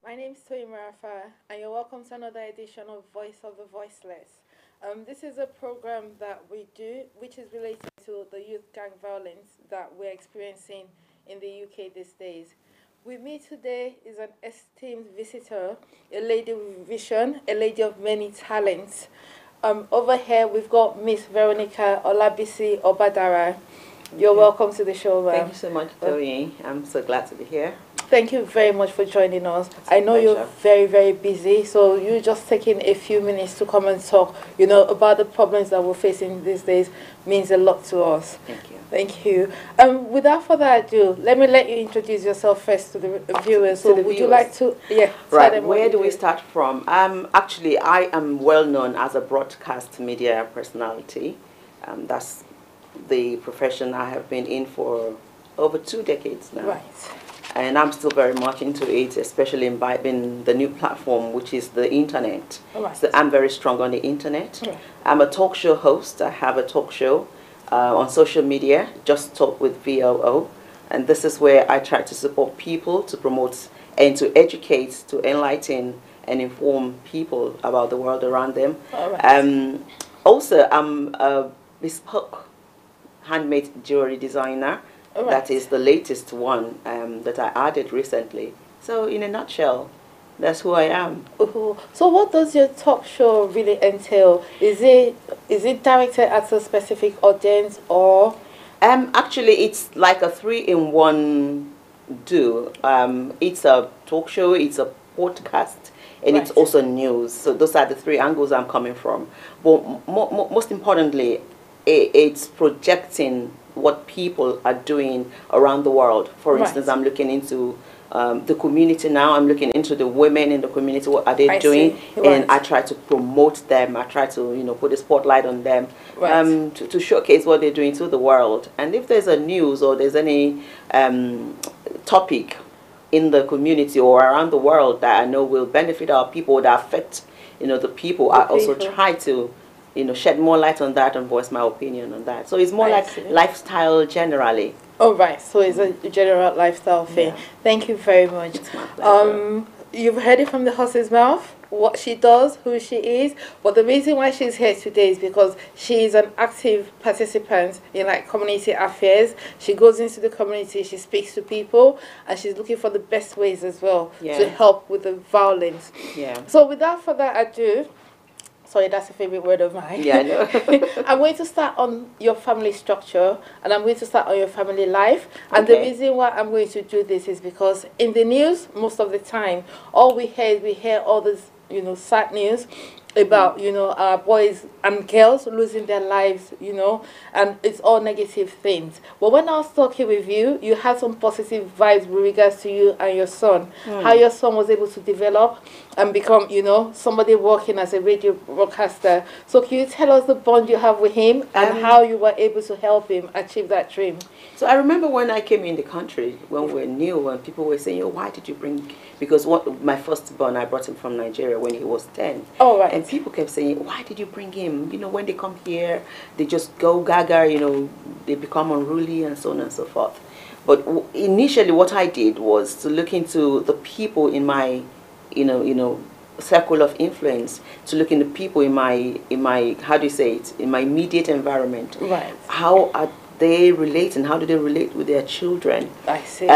My name is Toyin Morafa, and you're welcome to another edition of Voice of the Voiceless. This is a program that we do, which is related to the youth gang violence that we're experiencing in the UK these days. With me today is an esteemed visitor, a lady with vision, a lady of many talents. Over here, we've got Miss Veronica Olabisi Obadara. You're welcome to the show, ma'am. Thank you so much, Toyin. I'm so glad to be here. Thank you very much for joining us. It's I know pleasure. you're very, very busy, so you just taking a few minutes to come and talk, about the problems that we're facing these days means a lot to us. Thank you. Thank you. Without further ado, let me let you introduce yourself first to the viewers. So would you like to, Right, tell them where what do you we start from? Actually, I am well known as a broadcast media personality. That's the profession I have been in for over 2 decades now. Right. And I'm still very much into it, especially imbibing the new platform, which is the internet. Right. So I'm very strong on the internet. Right. I'm a talk show host. I have a talk show on social media, Just Talk with VOO. And this is where I try to support people, to promote and to educate, to enlighten and inform people about the world around them. All right. Also, I'm a bespoke handmade jewelry designer. All right. That is the latest one that I added recently. So in a nutshell, that's who I am. So what does your talk show really entail? Is it directed at a specific audience or? Actually, it's like a 3-in-1 do. It's a talk show, it's a podcast, and Right. it's also news. So those are the 3 angles I'm coming from. But most importantly, it's projecting what people are doing around the world. For Right. instance, I'm looking into the community now. I'm looking into the women in the community. What are they I doing? see. And Right. I try to promote them. I try to put a spotlight on them, Right. to showcase what they're doing to the world. And if there's a news or there's any topic in the community or around the world that I know will benefit our people, that affect the people, I also try to shed more light on that and voice my opinion on that. So it's more I like see. lifestyle generally. Oh, right. So it's a general lifestyle thing. Yeah. Thank you very much. It's my pleasure. You've heard it from the horse's mouth, what she does, who she is. But the reason why she's here today is because she is an active participant in community affairs. She goes into the community, she speaks to people, and she's looking for the best ways as well Yeah. to help with the violence. Yeah. So without further ado, sorry, that's a favorite word of mine. Yeah, I know. I'm going to start on your family structure, and I'm going to start on your family life. And the Okay. reason why I'm going to do this is because in the news, most of the time, all we hear all this, sad news about, our boys and girls losing their lives, and it's all negative things. But when I was talking with you, you had some positive vibes with regards to you and your son, how your son was able to develop and become, somebody working as a radio broadcaster. So can you tell us the bond you have with him and how you were able to help him achieve that dream? So I remember when I came in the country, when we were new, and people were saying, why did you bring... Because my firstborn, I brought him from Nigeria when he was 10. Oh, right. And people kept saying, why did you bring him? When they come here, they just go gaga, they become unruly and so on and so forth. But initially what I did was to look into the people in my, circle of influence, to look into people in my, how do you say it, in my immediate environment. Right. How are they relating? How do they relate with their children? I see.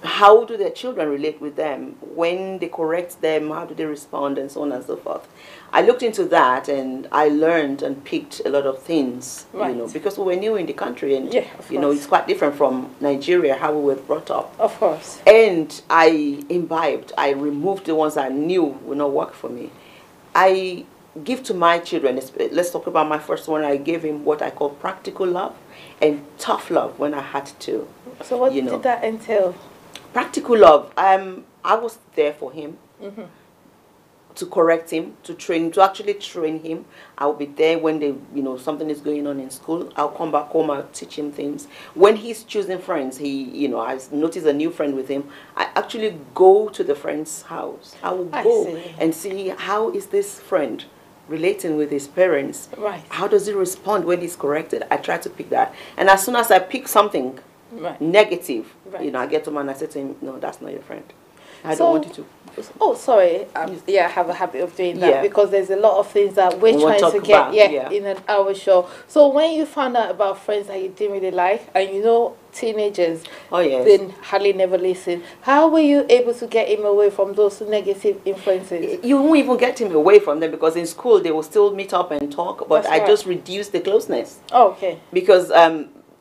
How do their children relate with them? When they correct them, how do they respond, and so on and so forth? I looked into that, and I learned and picked a lot of things, Right. because we were new in the country, and Yeah, of course. it's quite different from Nigeria, how we were brought up. Of course. And I imbibed, I removed the ones I knew would not work for me. I give to my children, let's talk about my first one, I gave him what I call practical love and tough love when I had to. So what did that entail? Practical love, I was there for him, to correct him, to actually train him. I'll be there when something is going on in school. I'll come back home, I'll teach him things. When he's choosing friends, I notice a new friend with him, I actually go to the friend's house. I will go and see how is this friend relating with his parents. Right. How does he respond when he's corrected? I try to pick that. And as soon as I pick something negative, Right. I get to him and I say to him, no, that's not your friend. I don't want you to. Oh, sorry. Yeah, I have a habit of doing that Yeah. because there's a lot of things that we're We won't trying to talk get about, yeah. in an hour show. So when you found out about friends that you didn't really like, and you know teenagers, Oh, yes. then hardly never listen. How were you able to get him away from those negative influences? You won't even get him away from them because in school they will still meet up and talk, but That's I right. just reduced the closeness. Oh, okay. Because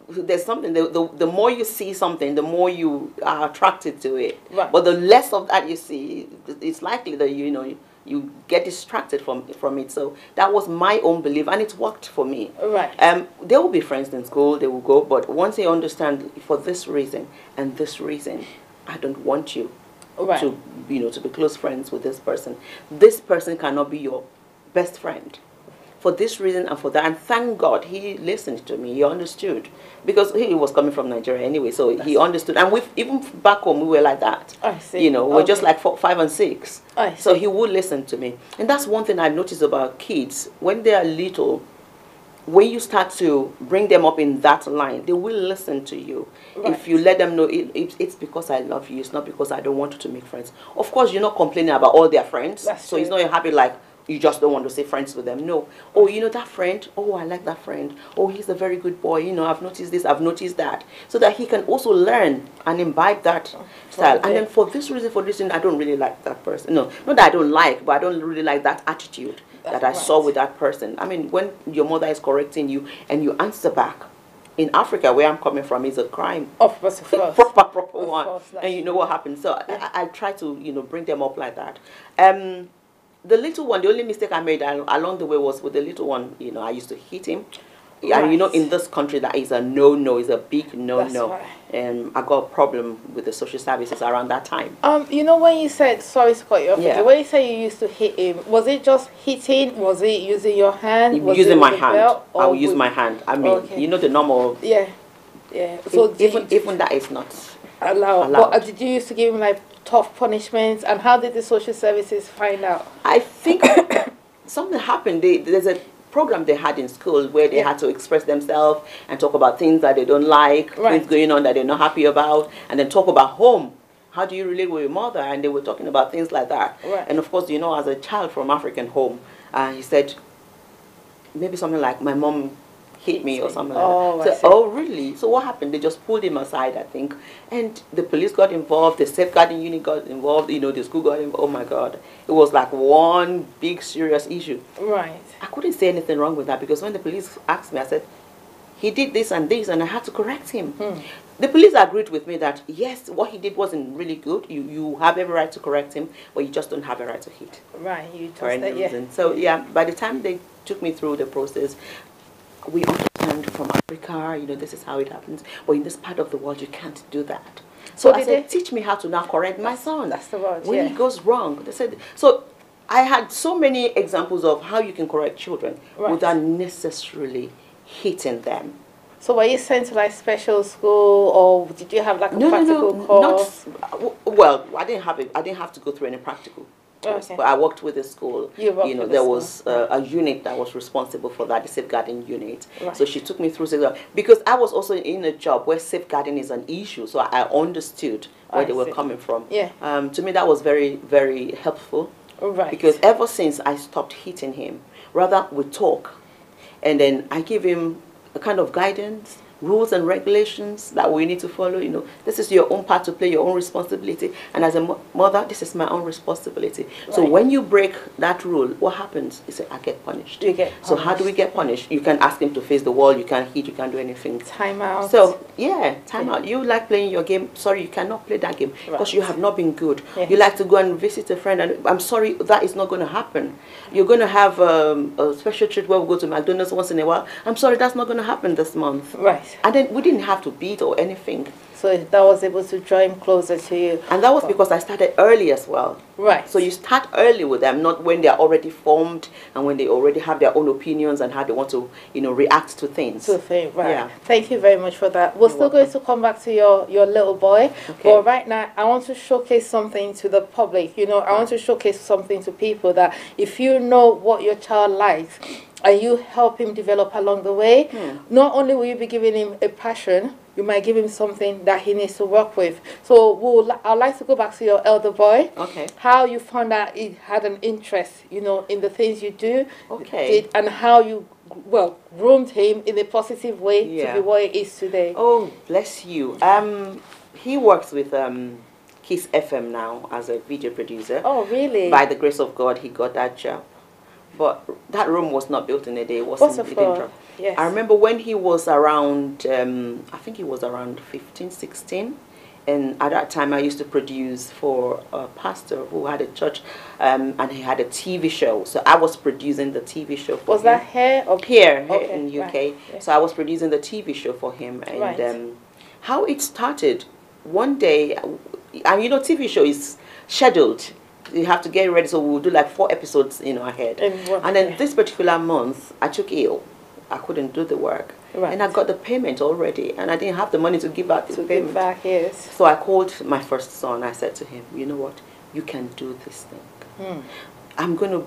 there's something, the more you see something, the more you are attracted to it. Right. But the less of that you see, it's likely that you get distracted from it. So that was my own belief, and it worked for me. Right. They will be friends in school, they will go, but once they understand for this reason and this reason, I don't want you Right. to to be close friends with this person. This person cannot be your best friend for this reason and for that. And thank God he listened to me. He understood, because he was coming from Nigeria anyway, so he understood. And even back home we were like that. I see. We're just like 4, 5 and 6. I So see. he would listen to me. And that's one thing I noticed about kids. When they are little, when you start to bring them up in that line, they will listen to you. Right. If you let them know it's because I love you, it's not because I don't want you to make friends. Of course, you're not complaining about all their friends. That's so it's true. not a habit like you just don't want to say friends with them. No. Oh, that friend? Oh, I like that friend. Oh, he's a very good boy. I've noticed this, I've noticed that. So that he can also learn and imbibe that style. And then for this reason, I don't really like that person. No, not that I don't like, but I don't really like that attitude that I saw with that person. I mean, when your mother is correcting you and you answer back, in Africa, where I'm coming from, is a crime. Of course. proper one. Course, And you know what happens. So I try to bring them up like that. The little one, the only mistake I made along the way was with the little one. I used to hit him. Right. And in this country, that is a no-no. It's a big no-no. That's right. And I got a problem with the social services around that time. When you said, sorry to cut you off, Yeah. when you say you used to hit him, was it just hitting? Was it using your hand? Was Using it my with a hand. belt, I will or use with- my hand. I mean, Okay. the normal. Yeah. So Even that is not allowed. But did you used to give him like tough punishments? And how did the social services find out? I think something happened. There's a program they had in school where they had to express themselves and talk about things that they don't like, things going on that they're not happy about, and then talk about home. How do you relate with your mother? And they were talking about things like that. Right. And of course, as a child from African home, he said maybe something like, my mom hit me or something like that. So, oh, really? So what happened? They just pulled him aside, I think. And the police got involved, the safeguarding unit got involved, the school got involved. Oh, my God. It was like one big serious issue. Right. I couldn't say anything wrong with that because when the police asked me, I said, he did this and this, and I had to correct him. The police agreed with me that, yes, what he did wasn't really good. You have every right to correct him, but you just don't have a right to hit. Right. You For any just reason. So, by the time they took me through the process, we understand from Africa, this is how it happens. But in this part of the world, you can't do that. So I said, teach me how to now correct my son. That's the word, when he goes wrong. They said, so I had so many examples of how you can correct children without necessarily hitting them. So were you sent to like special school, or did you have like a practical course? Well, I didn't have to go through any practical. Okay. But I worked with the school. There was a unit that was responsible for that, the safeguarding unit. Right. So she took me through safeguarding because I was also in a job where safeguarding is an issue. So I understood where they were coming from. Yeah. To me, that was very, very helpful. Right. Because ever since I stopped hitting him, rather we talk, and then I give him a kind of guidance, rules and regulations that we need to follow. This is your own part to play, your own responsibility. And as a mother, this is my own responsibility. Right. So when you break that rule, what happens? You say, I get punished. You get punished. So how do we get punished? You can ask him to face the wall. You can't hit. You can't do anything. Time out. So, time out. You like playing your game. Sorry, you cannot play that game because you have not been good. Yeah. You like to go and visit a friend. And I'm sorry, that is not going to happen. You're going to have a special treat where we go to McDonald's once in a while. I'm sorry, that's not going to happen this month. Right. And then we didn't have to beat or anything. So that was able to draw him closer to you. And that was because I started early as well. Right. So you start early with them, not when they're already formed and when they already have their own opinions and how they want to, react to things. Right. Yeah. Thank you very much for that. We're still going to come back to your little boy. Okay. But right now, I want to showcase something to the public. I want to showcase something to people that if you know what your child likes, and you help him develop along the way, not only will you be giving him a passion, you might give him something that he needs to work with. So I'd like to go back to your elder boy. Okay. How you found out he had an interest, you know, in the things you do, Okay. and how you, well, groomed him in a positive way to be what he is today. Oh, bless you. He works with Kiss FM now as a video producer. Oh, really? By the grace of God, he got that job. But that room was not built in a day. It wasn't. It didn't drop. Yes. I remember when he was around, I think he was around 15, 16. And at that time, I used to produce for a pastor who had a church, and he had a TV show. So I was producing the TV show for him. Was that here or here okay, in UK? right. Yeah. So I was producing the TV show for him, and Right. how it started. One day, and you know, TV show is scheduled. You have to get ready, so we'll do like 4 episodes, you know, ahead. And then this particular month, I took ill. I couldn't do the work. Right. And I got the payment already, and I didn't have the money to give out the payment. Give back, yes. So I called my first son. I said to him, you know what, you can do this thing. I'm going to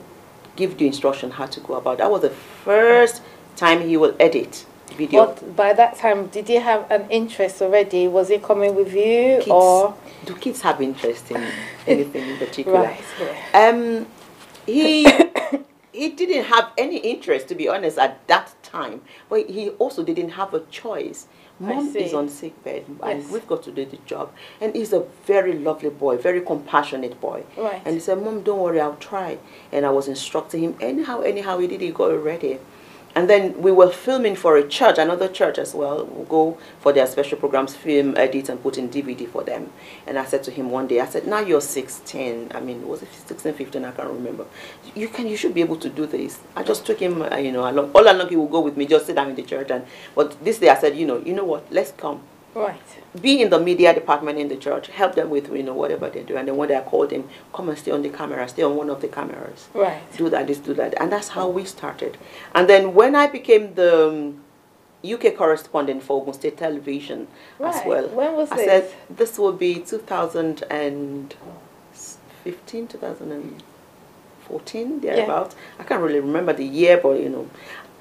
give you instruction how to go about it. That was the first time he will edit video. But by that time, did he have an interest already? Was he coming with you, Kids, or do kids have interest in anything in particular? right? Yeah. He didn't have any interest, to be honest, at that time. But he also didn't have a choice. Mom is on sick bed, and Yes. we've got to do the job. And he's a very lovely boy, very compassionate boy. Right. And he said, Mom, don't worry, I'll try. And I was instructing him. Anyhow, he did. He got it ready. And then we were filming for a church, another church as well. We'll go for their special programs, film, edit, and put in DVD for them. And I said to him one day, I said, now you're 16. I mean, was it 16, 15? I can't remember. You should be able to do this. I just took him, you know, along. All along he would go with me, just sit down in the church. But this day I said, you know what, let's come. Right. Be in the media department in the church, help them with, you know, whatever they do. And then one day I called him, come and stay on the camera, stay on one of the cameras. Right. Do that, do that. And that's how we started. And then when I became the UK correspondent for Ogun State Television as well. When was I this? said this will be 2015, 2014, thereabouts. I can't really remember the year, but you know.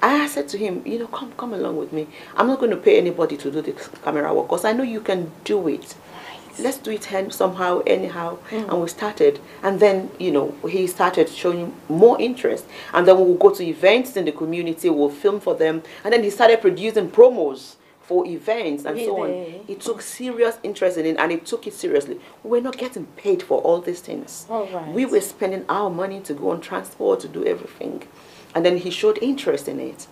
I said to him, you know, come along with me. I'm not going to pay anybody to do the camera work because I know you can do it. Right. Let's do it somehow, anyhow. And we started. And then, you know, he started showing more interest. And then we'll go to events in the community, we'll film for them. And then he started producing promos for events and so on. He took serious interest in it, and he took it seriously. We're not getting paid for all these things. All right. We were spending our money to go on transport, to do everything. And then he showed interest in it.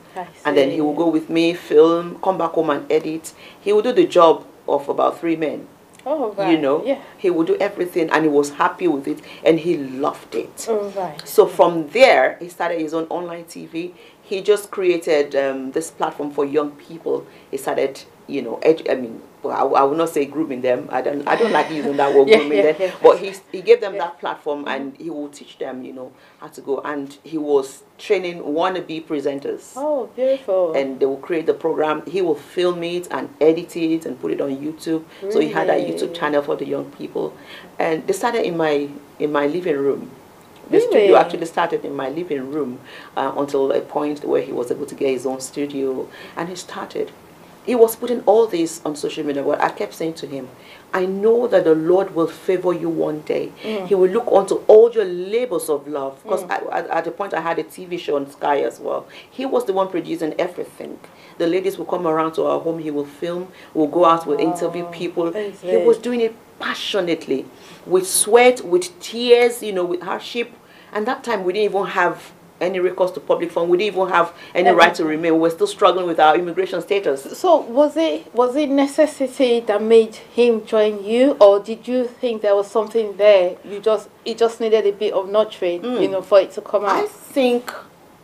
And then he will go with me, film, come back home and edit. He will do the job of about 3 men. Oh, right. You know, yeah. He would do everything, and he was happy with it, and he loved it. Oh, right. So from there, he started his own online TV. He just created this platform for young people. He started, you know, I will not say grooming them. I don't like using that word grooming them. But he gave them that platform, and he will teach them, you know, how to go. And he was training wannabe presenters. Oh, beautiful. And they will create the program. He will film it and edit it and put it on YouTube. Really? So he had a YouTube channel for the young people. And they started in my living room. The studio actually started in my living room until a point where he was able to get his own studio. And he started. He was putting all this on social media, but I kept saying to him, I know that the Lord will favor you one day. He will look onto all your labors of love. Because at the point I had a TV show on Sky as well. He was the one producing everything. The ladies will come around to our home. He will film. We'll go out. We'll interview people. He was doing it passionately, with sweat, with tears, you know, with hardship. And that time we didn't even have any recourse to public fund. We didn't even have any right to remain. We were still struggling with our immigration status. So was it necessity that made him join you, or did you think there was something there? It just needed a bit of nurturing, you know, for it to come out. I think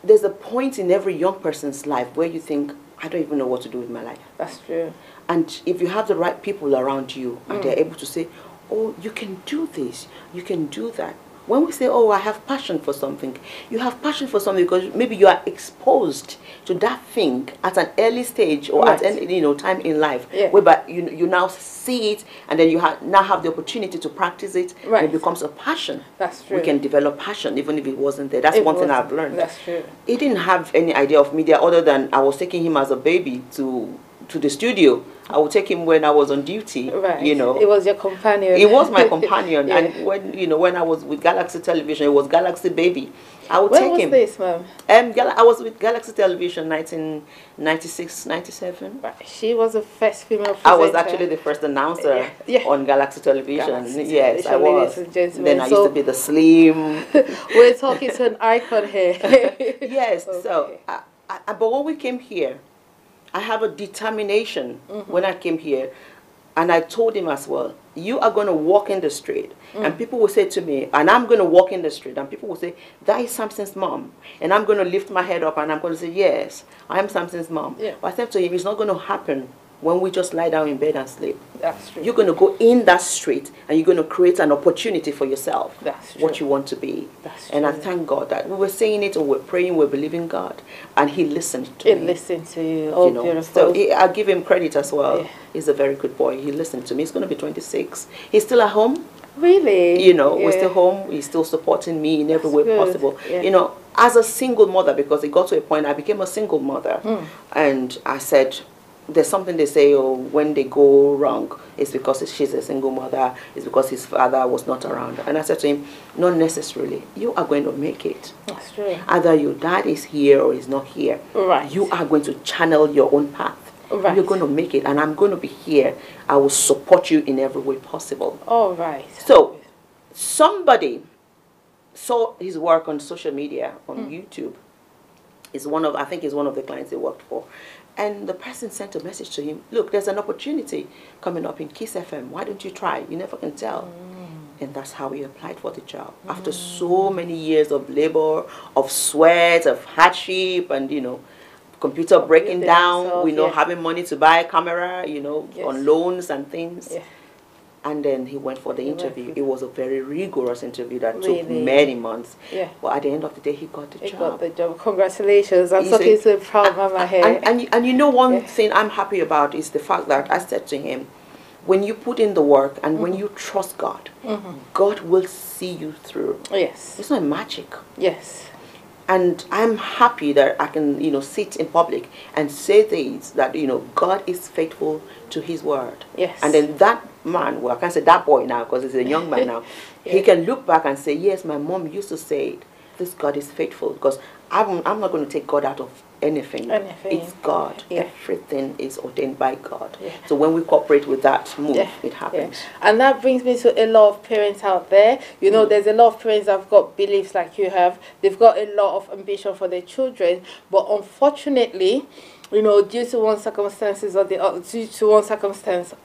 there's a point in every young person's life where you think, I don't even know what to do with my life. That's true. And if you have the right people around you, and they're able to say, oh, you can do this, you can do that, when we say, oh, I have passion for something, you have passion for something because maybe you are exposed to that thing at an early stage or Right. at any time in life, Yeah. whereby you now see it, and then you now have the opportunity to practice it, Right. and it becomes a passion. That's true. We can develop passion even if it wasn't there. That's It one thing wasn't. I've learned. That's true. He didn't have any idea of media other than I was taking him as a baby to the studio. I would take him when I was on duty. Right. You know, it was your companion. it was my companion. Yeah. And when I was with Galaxy Television, it was Galaxy Baby. I would When take was him. this, ma'am? I was with Galaxy Television 1996, 97. Right. She was the first female presenter. I was actually the first announcer Yeah. on Galaxy Television. Galaxy Yes, I Television, was. ladies and gentlemen. Then I used to be the slim. We're talking to an icon here. Yes. Okay. So, but when we came here, I have a determination when I came here, and I told him as well, you are going to walk in the street, and people will say to me, and I'm going to walk in the street, and people will say, that is Samson's mom, and I'm going to lift my head up, and I'm going to say, yes, I am Samson's mom. Yeah. But I said to him, it's not going to happen when we just lie down in bed and sleep. That's true. You're going to go in that street, and you're going to create an opportunity for yourself. That's true. What you want to be. That's and I true. thank God that we were saying it, and we're praying, we're believing God, and He listened to He me. listened to you. Oh, So beautiful. I give him credit as well. Yeah. He's a very good boy. He listened to me. He's going to be 26. He's still at home. Really? You know, we're Yeah. still home. He's still supporting me in every way good. possible. Yeah. You know, as a single mother, because it got to a point I became a single mother. And I said, there's something they say, oh, when they go wrong, it's because she's a single mother, it's because his father was not around. And I said to him, not necessarily. You are going to make it. That's true. Either your dad is here or is not here. Right. You are going to channel your own path. Right. You're going to make it, and I'm going to be here. I will support you in every way possible. All right. So, somebody saw his work on social media, on YouTube. I think it's one of the clients he worked for. And the person sent a message to him, look, there's an opportunity coming up in Kiss FM. Why don't you try? You never can tell. And that's how he applied for the job. After so many years of labor, of sweat, of hardship, and, computer breaking down, himself, having money to buy a camera, Yes. on loans and things. Yeah. And then he went for the interview. It was a very rigorous interview that took Really? many months. Yeah. But at the end of the day, he got the He job. got the job. Congratulations. I'm You talking see, to a proud mama here. And you know one Yeah. thing I'm happy about is the fact that I said to him, when you put in the work and when you trust God, God will see you through. Yes. It's not magic. Yes. And I'm happy that I can, sit in public and say things that, God is faithful to His word. Yes. And then that man, well, I can't say that boy now because he's a young man now, he can look back and say, yes, my mom used to say it. This God is faithful, because I'm not going to take God out of anything. It's God. Yeah. Everything is ordained by God. Yeah. So when we cooperate with that move, Yeah. it happens. Yeah. And that brings me to a lot of parents out there. There's a lot of parents that have got beliefs like you have. They've got a lot of ambition for their children, but unfortunately, due to one circumstance or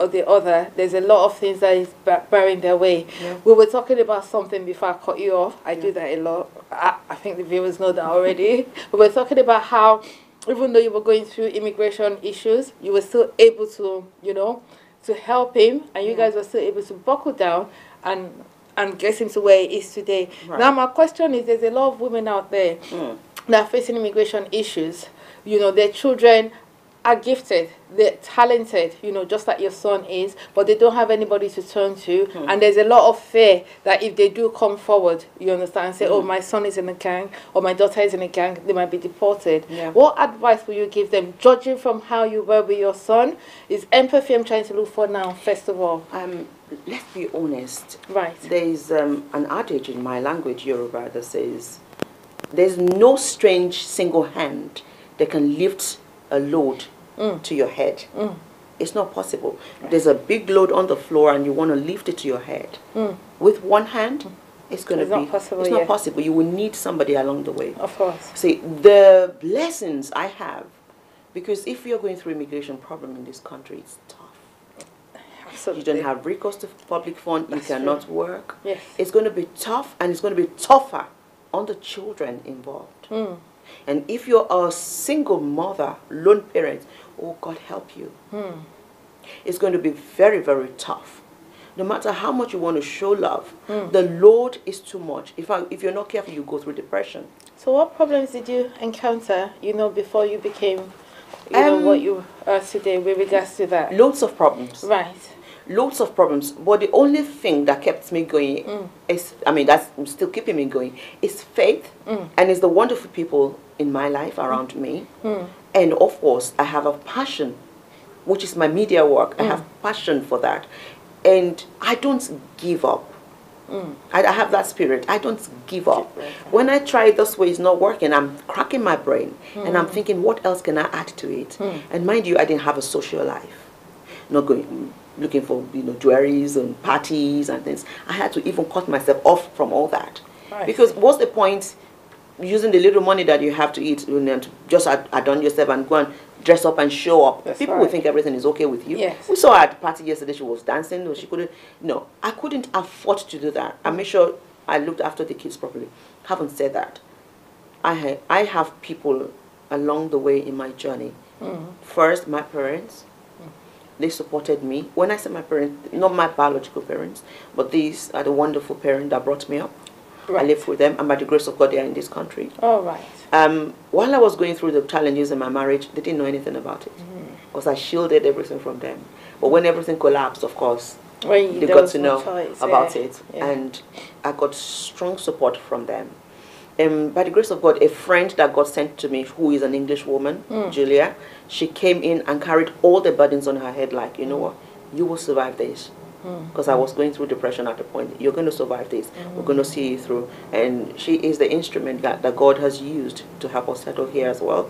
the other, there's a lot of things that is barring their way. Yeah. We were talking about something before I cut you off. I do that a lot. I think the viewers know that already. We were talking about how, even though you were going through immigration issues, you were still able to, to help him, and you guys were still able to buckle down and get him to where he is today. Right. Now, my question is, there's a lot of women out there that are facing immigration issues. Their children are gifted, they're talented, just like your son is, but they don't have anybody to turn to. And there's a lot of fear that if they do come forward, you understand, and say, oh, my son is in a gang, or my daughter is in a gang, they might be deported. Yeah. What advice will you give them, judging from how you were with your son? Is empathy I'm trying to look for now, first of all? Let's be honest. Right. There is an adage in my language, Yoruba, that says, there's no strange single hand that can lift a load to your head. It's not possible. There's a big load on the floor and you want to lift it to your head. With one hand, it's not possible. It's not possible. You will need somebody along the way. Of course. See, the blessings I have, because if you're going through immigration problem in this country, it's tough. Absolutely. You don't have recourse to public fund. You cannot work. Yes. It's going to be tough, and it's going to be tougher on the children involved. And if you're a single mother, lone parent, oh, God help you. It's going to be very, very tough. no matter how much you want to show love, the load is too much. If you're not careful, you go through depression. So what problems did you encounter, before you became, what you are today with regards to that? Loads of problems. Right. Loads of problems. But the only thing that kept me going is, that's still keeping me going, is faith. And it's the wonderful people in my life around me. And of course, I have a passion, which is my media work. I have passion for that. And I don't give up. I have that spirit. I don't give up. When I try this way, it's not working. I'm cracking my brain. And I'm thinking, what else can I add to it? And mind you, I didn't have a social life. Not going looking for jewelries and parties and things. I had to even cut myself off from all that. Because what's the point using the little money that you have to eat and to just adorn yourself and go and dress up and show up? People will think everything is okay with you. We saw her at the party yesterday. She was dancing. She couldn't. No, I couldn't afford to do that. I made sure I looked after the kids properly. Having said that, I have people along the way in my journey. First, my parents. They supported me. When I say my parents, not my biological parents, but these are the wonderful parents that brought me up. I live with them, and by the grace of God, they are in this country. All right. While I was going through the challenges in my marriage, they didn't know anything about it, because I shielded everything from them. But when everything collapsed, of course, they got to know about it, and I got strong support from them. By the grace of God, a friend that God sent to me, who is an English woman, Julia, she came in and carried all the burdens on her head, like, you know what, you will survive this. Because I was going through depression at the point. You're going to survive this. We're going to see you through. And she is the instrument that God has used to help us settle here as well.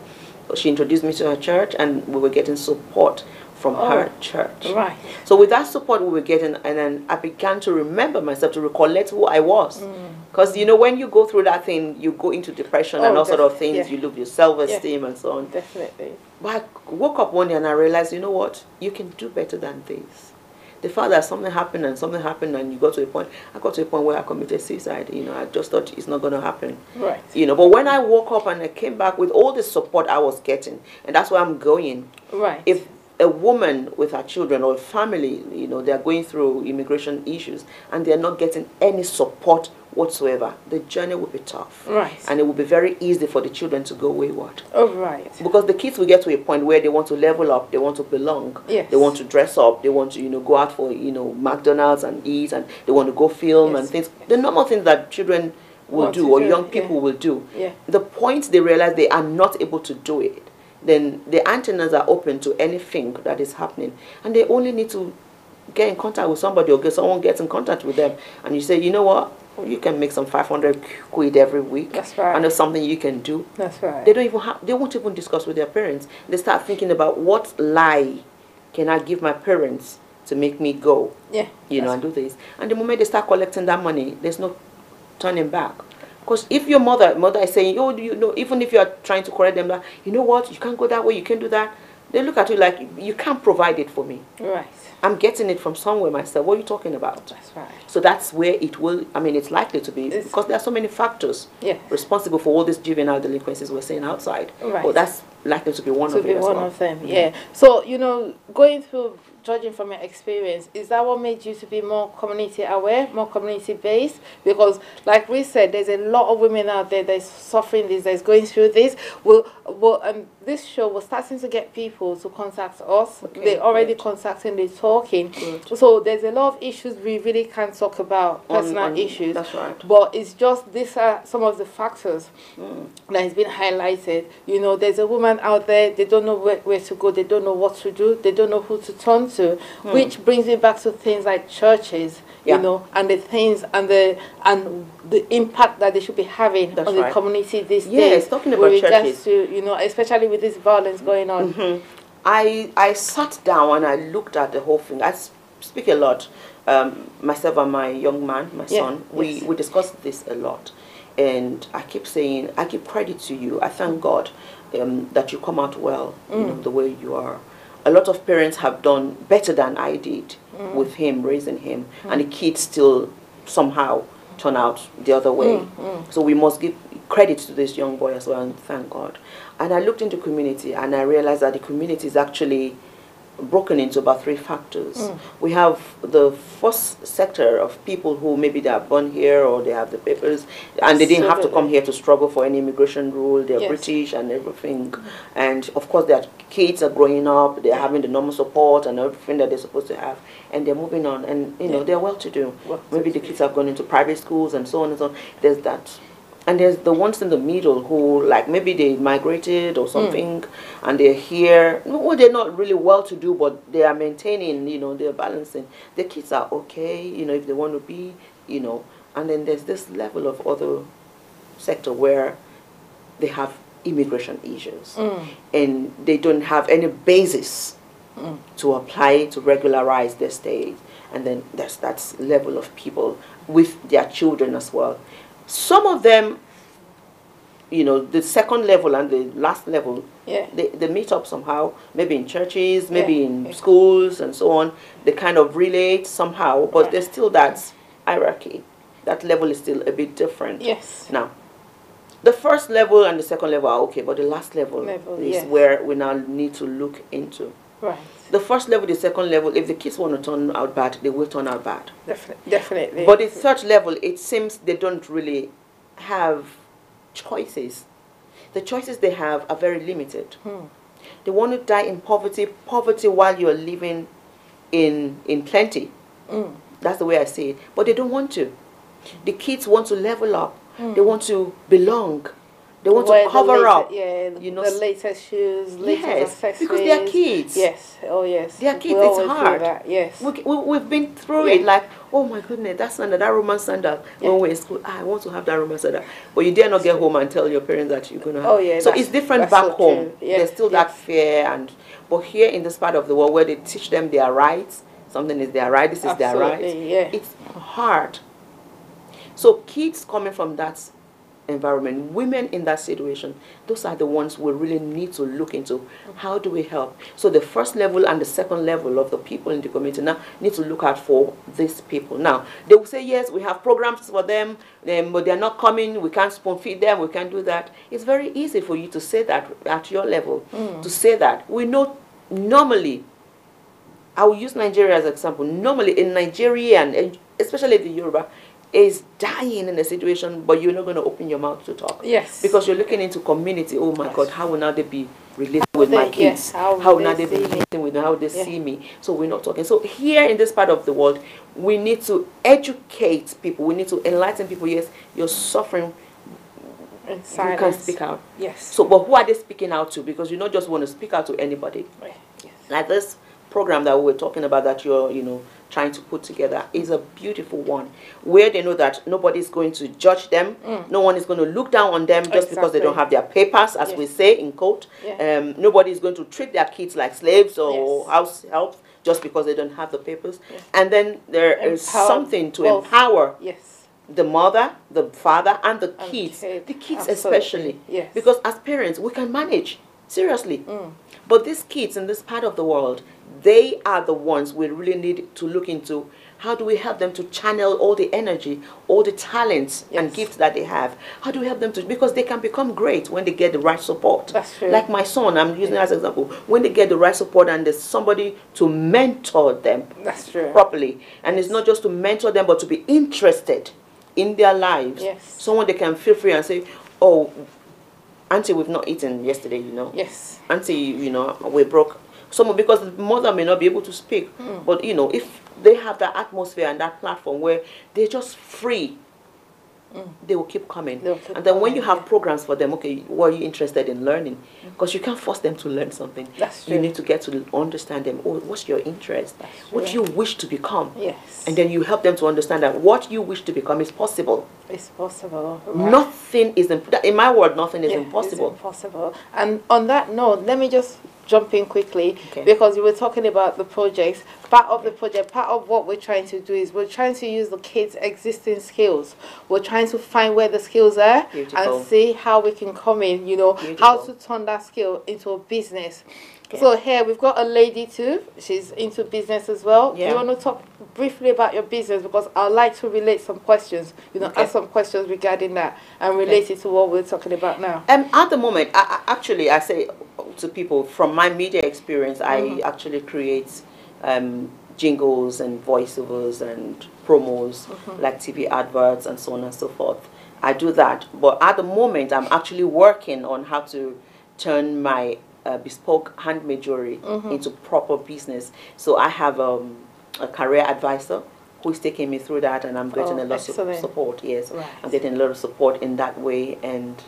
She introduced me to her church, and we were getting support from her church. Right. So with that support we were getting, and then I began to remember myself, to recollect who I was. Because, when you go through that thing, you go into depression and all sort of things. You lose your self-esteem and so on. Definitely. But I woke up one day and I realized, you know what? You can do better than this. The fact that something happened and you got to a point, I got to a point where I committed suicide. I just thought it's not going to happen. Right. But when I woke up and I came back with all the support I was getting, and that's where I'm going. Right. If a woman with her children or a family, they're going through immigration issues and they're not getting any support whatsoever, the journey will be tough. Right. And it will be very easy for the children to go wayward. Oh, right. Because the kids will get to a point where they want to level up, they want to belong, they want to dress up, they want to, go out for, McDonald's and eat, and they want to go film and things. The normal things that children will do or young people will do. The point they realize they are not able to do it, then the antennas are open to anything that is happening. And they only need to get in contact with somebody, or someone gets in contact with them. And you say, you know what? You can make some 500 quid every week. That's right. And there's something you can do. That's right. They won't even discuss with their parents. They start thinking about, what lie can I give my parents to make me go? And do this. And the moment they start collecting that money, there's no turning back. Because if your mother is saying, even if you are trying to correct them, you know what, you can't go that way, you can't do that, they look at you like, you can't provide it for me. Right. I'm getting it from somewhere myself. What are you talking about? That's right. So that's where it will, it's likely to be, because there are so many factors responsible for all these juvenile delinquencies we're seeing outside. Right. But that's likely to be one of them. One of them, So, going through, judging from your experience, is that what made you to be more community aware, more community based? Because, like we said, there's a lot of women out there that's suffering this, that's going through this. This show was starting to get people to contact us. They're already contacting, they're talking. So there's a lot of issues we really can't talk about, personal issues. That's right. But it's just, these are some of the factors that has been highlighted. There's a woman out there, they don't know where to go, they don't know what to do, they don't know who to turn to, which brings me back to things like churches, and the things and the impact that they should be having on the community these days. Yes, talking about churches. To, especially with this violence going on. I sat down and I looked at the whole thing. I speak a lot. Myself and my young man, my son, we discussed this a lot. And I keep saying, I give credit to you. I thank God that you come out well, the way you are. A lot of parents have done better than I did with him, raising him. And the kids still somehow turn out the other way. So we must give credit to this young boy as well, and thank God. And I looked into community and I realized that the community is actually broken into about 3 factors. We have the first sector of people who maybe they are born here or they have the papers and they didn't have to come here to struggle for any immigration rule. They're British and everything. And of course their kids are growing up, they're having the normal support and everything that they're supposed to have, and they're moving on, and you know, they're well to do. Maybe the kids have gone into private schools and so on and so on. There's that. And there's the ones in the middle who, like, maybe they migrated or something, and they're here. No, they're not really well-to-do, but they are maintaining, you know, they're balancing. The kids are okay, you know, if they want to be, you know. And then there's this level of other sector where they have immigration issues. And they don't have any basis to apply to regularize their stay. And then there's that level of people with their children as well. Some of them, you know, the second level and the last level, they meet up somehow, maybe in churches, maybe in schools and so on. They kind of relate somehow, but there's still that hierarchy. That level is still a bit different. Now, the first level and the second level are okay, but the last level is where we now need to look into. The first level, the second level, if the kids want to turn out bad, they will turn out bad. Definitely. But the third level, it seems they don't really have choices. The choices they have are very limited. They want to die in poverty while you're living in plenty. That's the way I see it. But they don't want to. The kids want to level up. They want to belong. They want to cover up. You know, the latest shoes, latest accessories. Because they are kids. They are kids. It's hard. We've been through it. Like, oh my goodness, that sandal, that Roman sandal. When we're in school, I want to have that Roman sandal. But you dare not get home and tell your parents that you're going to have. So it's different back home. There's still that fear. But here in this part of the world where they teach them their rights, something is their right, this is their right. It's hard. So kids coming from that environment, women in that situation, those are the ones we really need to look into. How do we help? So the first level and the second level of the people in the community now need to look out for these people. Now, they will say, yes, we have programs for them, but they're not coming, we can't spoon feed them, we can't do that. It's very easy for you to say that at your level, to say that. We know normally, I will use Nigeria as an example, normally in Nigeria, and especially the Yoruba, is dying in a situation, but you're not going to open your mouth to talk. Because you're looking into community. Oh my God, how will now they be relating with my kids? How will now they be relating with how they see me? So we're not talking. So here in this part of the world, we need to educate people. We need to enlighten people. Yes, you're suffering. You can speak out. So, but who are they speaking out to? Because you don't just want to speak out to anybody. Like this program that we were talking about that you're, you know, trying to put together is a beautiful one, where they know that nobody's going to judge them, no one is going to look down on them just because they don't have their papers, as we say in quote. Nobody is going to treat their kids like slaves or house helps just because they don't have the papers. And then there is something to empower the mother, the father, and the kids. The kids especially. Because as parents, we can manage. Seriously. But these kids in this part of the world, they are the ones we really need to look into. How do we help them to channel all the energy, all the talents and gifts that they have? How do we help them to, because they can become great when they get the right support. Like my son, I'm using as an example, when they get the right support and there's somebody to mentor them properly. And it's not just to mentor them, but to be interested in their lives. Someone they can feel free and say, oh, Auntie, we've not eaten yesterday, you know. Auntie, you know, we're broke. Because the mother may not be able to speak. But, you know, if they have that atmosphere and that platform where they're just free, they will keep coming. And then when you have programs for them, okay, what are you interested in learning? Because you can't force them to learn something. You need to get to understand them. Oh, what's your interest? What do you wish to become? And then you help them to understand that what you wish to become is possible. It's possible. Nothing is, in my word, nothing is impossible. It's impossible. And on that note, let me just jump in quickly, because you were talking about the projects. Part of the project, part of what we're trying to do is we're trying to use the kids' existing skills. We're trying to find where the skills are and see how we can come in, you know, how to turn that skill into a business. So here we've got a lady too. She's into business as well. Do you want to talk briefly about your business? Because I'd like to relate some questions, you know, ask some questions regarding that and relate it to what we're talking about now. At the moment, I say to people from my media experience. I actually create jingles and voiceovers and promos, like TV adverts and so on and so forth. I do that, but at the moment I'm actually working on how to turn my bespoke handmade jewelry into proper business. So I have a career advisor who is taking me through that, and I'm getting a lot of support. Yes, right. I'm getting a lot of support in that way, and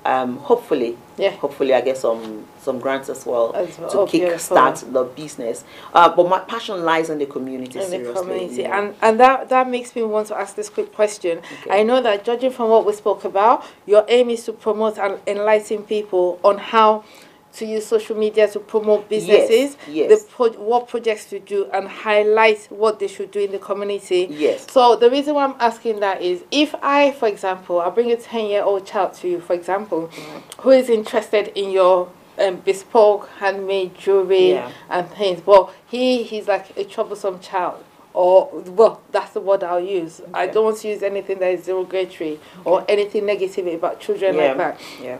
hopefully I get some grants as well to kick start the business. But my passion lies in the community. And that makes me want to ask this quick question. I know that, judging from what we spoke about, your aim is to promote and enlighten people on how to use social media to promote businesses, what projects to do, and highlight what they should do in the community. Yes. So the reason why I'm asking that is, if I, for example, I bring a 10-year-old child to you, for example, who is interested in your bespoke handmade jewelry and things, but he's like a troublesome child, or, well, that's the word I'll use. I don't want to use anything that is derogatory or anything negative about children like that. Yeah.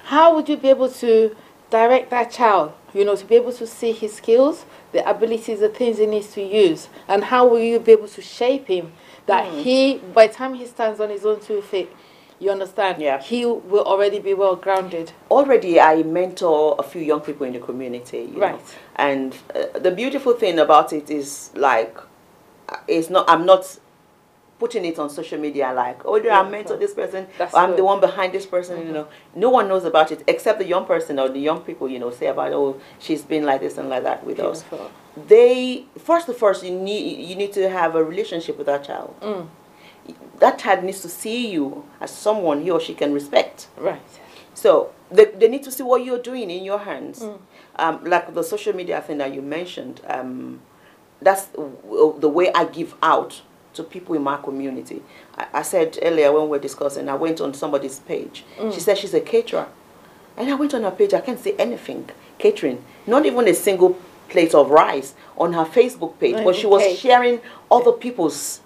How would you be able to direct that child, to be able to see his skills, the abilities, the things he needs to use, and how will you be able to shape him that he, by the time he stands on his own 2 feet, you understand, he will already be well grounded? Already I mentor a few young people in the community, you know, and the beautiful thing about it is, like, I'm not putting it on social media like, oh, I mentor this person, I'm the one behind this person, no one knows about it except the young person or the young people, say about, oh, she's been like this and like that with us. First, you need to have a relationship with that child. That child needs to see you as someone he or she can respect. Right. So they need to see what you're doing in your hands. Like the social media thing that you mentioned, that's the way I give out to people in my community. I said earlier when we were discussing, I went on somebody's page. She said she's a caterer. And I went on her page, I can't say anything catering. Not even a single plate of rice on her Facebook page. But she was sharing other people's.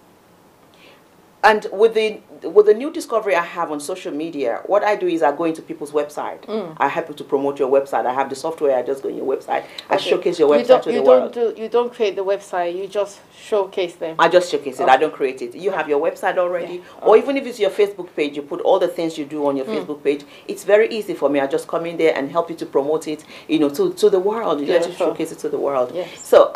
And with the new discovery I have on social media, what I do is I go into people's website. I help you to promote your website. I have the software. I just go in your website. I showcase your website to the world. You don't create the website. You just showcase them. I just showcase it. I don't create it. You have your website already. Or even if it's your Facebook page, you put all the things you do on your Facebook page. It's very easy for me. I just come in there and help you to promote it, to the world. You let you showcase it to the world. So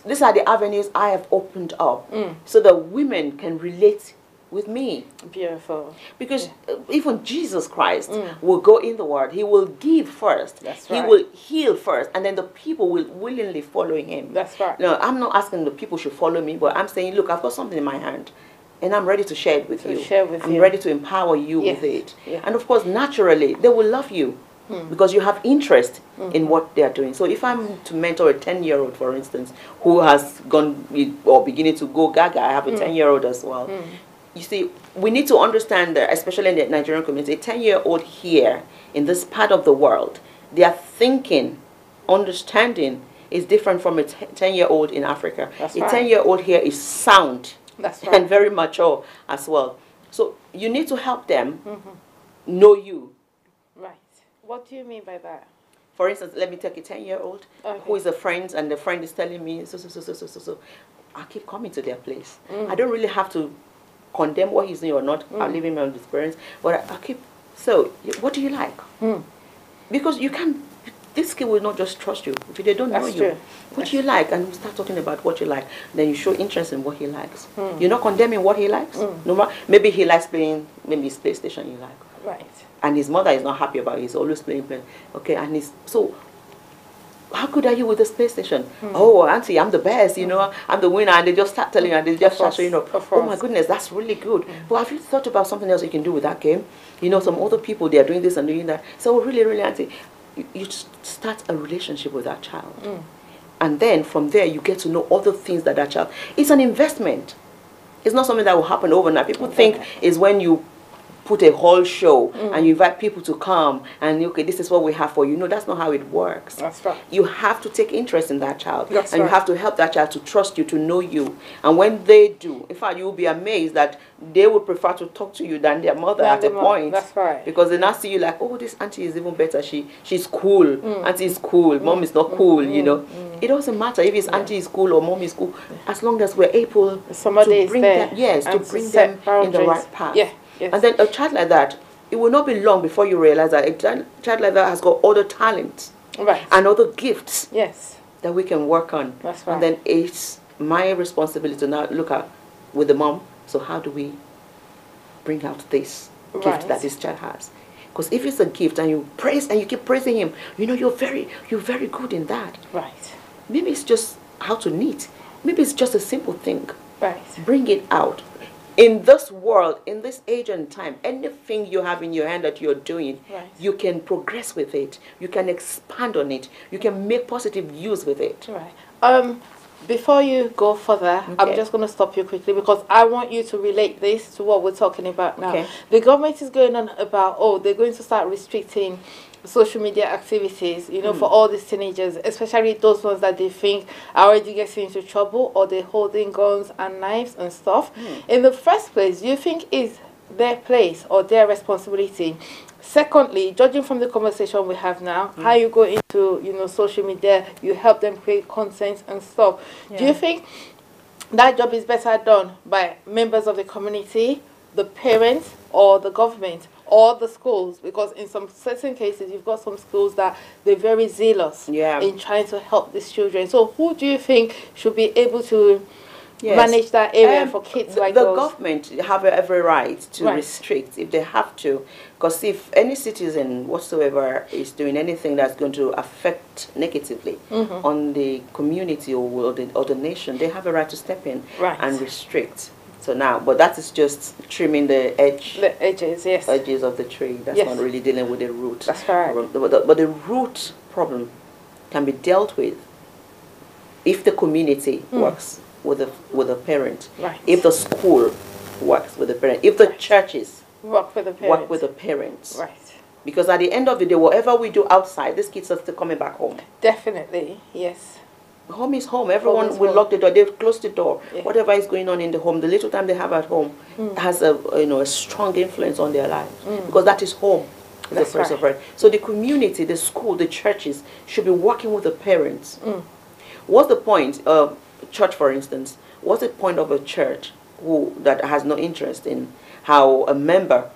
these are the avenues I have opened up so that women can relate with me. Beautiful. Because even Jesus Christ will go in the world. He will give first. That's right. He will heal first, and then the people will willingly follow him. That's right. No, I'm not asking the people should follow me, but I'm saying, look, I've got something in my hand, and I'm ready to share it with you. I'm ready to empower you with it. And of course, naturally, they will love you. Because you have interest in what they are doing. So if I'm to mentor a 10-year-old, for instance, who has gone or beginning to go gaga, I have a 10-year-old as well. You see, we need to understand that, especially in the Nigerian community, a 10-year-old here in this part of the world, their thinking, understanding is different from a 10-year-old in Africa. A 10-year-old here is sound and very mature as well. So you need to help them know you. Right. What do you mean by that? For instance, let me take a 10-year-old who is a friend, and the friend is telling me, so. I keep coming to their place. I don't really have to condemn what he's doing or not. I'm leaving my own experience, but I keep. So, what do you like? Because you can't. This kid will not just trust you if they don't know you. What do you like? And you start talking about what you like. Then you show interest in what he likes. You're not condemning what he likes. No matter, maybe he likes playing. Maybe it's PlayStation you like. Right. And his mother is not happy about it. He's always playing. Okay, and he's so. How good are you with this PlayStation? Oh, auntie, I'm the best, I'm the winner. And they just start telling you, and they just start showing up. Oh my goodness, that's really good. But have you thought about something else you can do with that game? Some other people, they are doing this and doing that. So really, really, auntie, you start a relationship with that child. And then from there, you get to know other things that child. It's an investment. It's not something that will happen overnight. People think is when you put a whole show and you invite people to come and, okay, this is what we have for you. No, that's not how it works. That's right. You have to take interest in that child. That's and right. you have to help that child to trust you, to know you. And when they do, in fact, you will be amazed that they would prefer to talk to you than their mother at a point. That's right. Because they now see you like, oh, this auntie is even better. She's cool. Auntie is cool. Mom is not cool, you know. It doesn't matter if it's auntie is cool or mom is cool, as long as we're able to bring them, to bring them in the right path. Yeah. Yes. And then a child like that, it will not be long before you realize that a child like that has got other talents and other gifts that we can work on. That's right. And then it's my responsibility to now look at with the mom, so how do we bring out this gift that this child has? Because if it's a gift and you praise and you keep praising him, you know, you're very good in that. Right. Maybe it's just how to knit. Maybe it's just a simple thing. Right. Bring it out. In this world, in this age and time, anything you have in your hand that you're doing, you can progress with it. You can expand on it. You can make positive use with it. Right. Before you go further, I'm just going to stop you quickly because I want you to relate this to what we're talking about now. Okay. The government is going on about, oh, they're going to start restricting social media activities, you know, for all these teenagers, especially those ones that they think are already getting into trouble or they're holding guns and knives and stuff. In the first place, do you think is their place or their responsibility? Secondly, judging from the conversation we have now, how you go into, you know, social media, you help them create content and stuff. Do you think that job is better done by members of the community, the parents, or the government, or the schools? Because in some certain cases, you've got some schools that they're very zealous in trying to help these children. So who do you think should be able to manage that area for kids like those? The government have every right to restrict if they have to. Because if any citizen whatsoever is doing anything that's going to affect negatively on the community or the nation, they have a right to step in and restrict. So now, but that is just trimming the edges of the tree. That's not really dealing with the root. That's right. But the root problem can be dealt with if the community works with the parent, if the school works with the parent, if the churches work with the parents. Right. Because at the end of the day, whatever we do outside, these kids are still coming back home. Definitely, yes. Home is home. Everyone will lock the door. They've closed the door. Whatever is going on in the home, the little time they have at home has a strong influence on their lives because that is home. That's the first of all. So the community, the school, the churches should be working with the parents. What's the point? Church, for instance. What's the point of a church that has no interest in how a member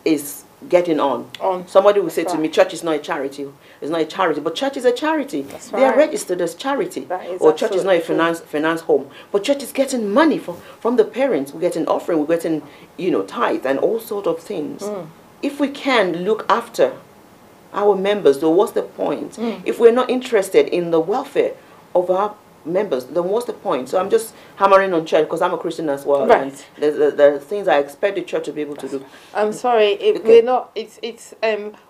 is getting on? Somebody will say to me, church is not a charity. It's not a charity, but church is a charity. They are registered as charity. Or church is not a finance home, but church is getting money from the parents. We're getting offering, we're getting, you know, tithe and all sorts of things. If we can look after our members, though, what's the point? If we're not interested in the welfare of our members, then what's the point? So I'm just hammering on church because I'm a Christian as well, and there are things I expect the church to be able to do. I'm sorry, we're not.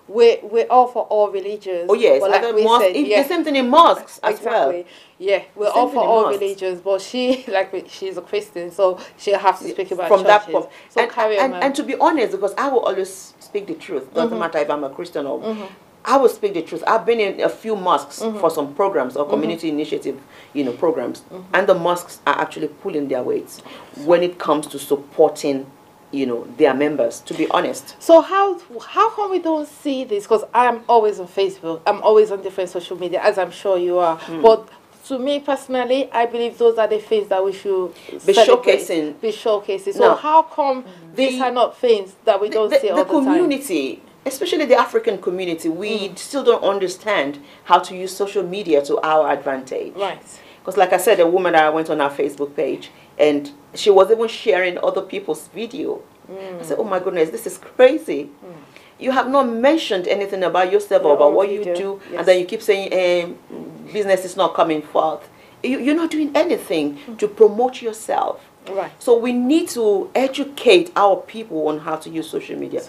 We're all for all religions. Oh yes, like the same thing in mosques as well. Yeah, we're all for all religions, but she's a Christian, so she'll have to speak about from churches. that point. So carry on, and to be honest, because I will always speak the truth. Doesn't matter if I'm a Christian or. I will speak the truth. I've been in a few mosques for some programs or community initiative, you know, programs, and the mosques are actually pulling their weights when it comes to supporting, you know, their members. To be honest. So how come we don't see this? Because I'm always on Facebook. I'm always on different social media, as I'm sure you are. But to me personally, I believe those are the things that we should be showcasing. So how come these are not things that we don't see all the time? The community. Especially the African community, we still don't understand how to use social media to our advantage. Right. Because like I said, a woman that I went on our Facebook page, and she was even sharing other people's video. I said, oh my goodness, this is crazy. You have not mentioned anything about yourself or about what you do, and then you keep saying business is not coming forth. You're not doing anything to promote yourself. Right. So we need to educate our people on how to use social media.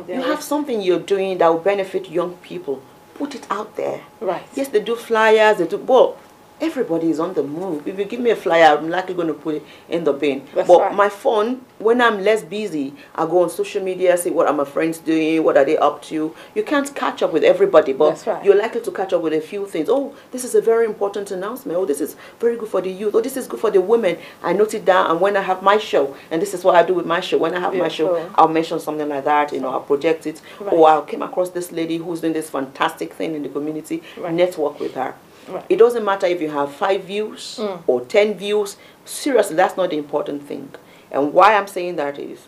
You have something you're doing that will benefit young people. Put it out there. Right. Yes, they do flyers, they do, well, everybody is on the move. If you give me a flyer, I'm likely going to put it in the bin. That's but right. my phone, when I'm less busy, I go on social media, see what are my friends doing, what are they up to. You can't catch up with everybody, but That's right. you're likely to catch up with a few things. Oh, this is a very important announcement. Oh, this is very good for the youth. Oh, this is good for the women. I note it down, and when I have my show, and this is what I do with my show. When I have my show, sure. I'll mention something like that. You know, I'll project it. Right. Or I'll came across this lady who's doing this fantastic thing in the community. Right. Network with her. Right. It doesn't matter if you have 5 views or 10 views. Seriously, that's not the important thing. And why I'm saying that is,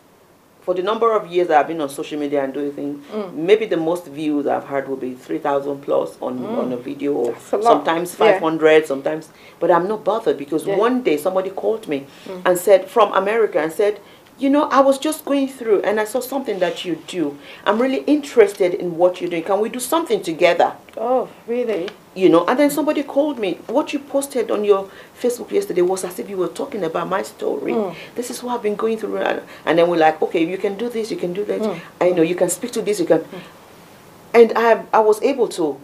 for the number of years that I've been on social media and doing things, maybe the most views I've had will be 3,000 plus on a video, or sometimes 500, sometimes. But I'm not bothered, because one day somebody called me and said, from America, and said, you know, I was just going through and I saw something that you do. I'm really interested in what you're doing. Can we do something together? Oh, really? You know, and then somebody called me. What you posted on your Facebook yesterday was as if you were talking about my story. This is what I've been going through. And then we're like, okay, you can do this, you can do that. I know you can speak to this, you can. And I was able to,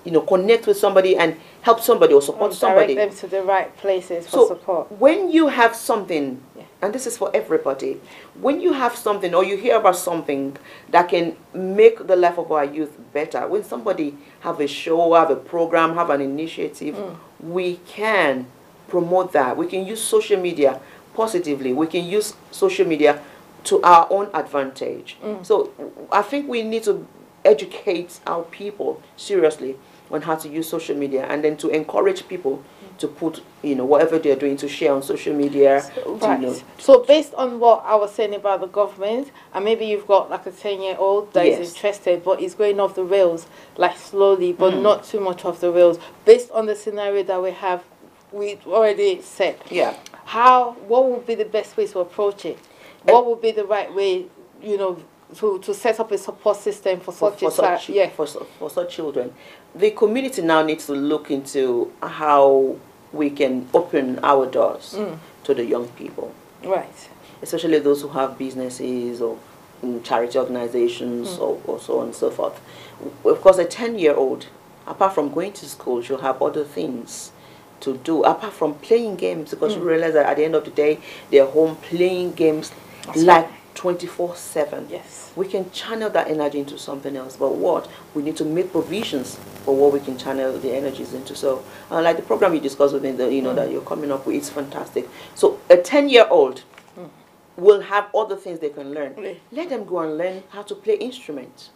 you know, connect with somebody and help somebody or support somebody. Direct them to the right places for support. When you have something, and this is for everybody, when you have something or you hear about something that can make the life of our youth better, when somebody have a show, have a program, have an initiative, we can promote that. We can use social media positively. We can use social media to our own advantage. So I think we need to educate our people seriously on how to use social media, and then to encourage people to put, you know, whatever they're doing, to share on social media. Right. You know. So based on what I was saying about the government, and maybe you've got like a 10-year-old that is interested, but is going off the rails, like slowly, but not too much off the rails. Based on the scenario that we already said. Yeah. What would be the best way to approach it? What would be the right way, you know, to set up a support system for such children? The community now needs to look into how we can open our doors to the young people. Right. Especially those who have businesses or charity organizations or so on and so forth. Of course, a 10-year-old, apart from going to school, she'll have other things to do, apart from playing games, because you realize that at the end of the day, they're home playing games. That's like 24/7. Yes. We can channel that energy into something else, but what? We need to make provisions for what we can channel the energies into. So, like the program you discussed within the, you know, that you're coming up with, it's fantastic. So, a 10-year-old will have other things they can learn. Let them go and learn how to play instruments.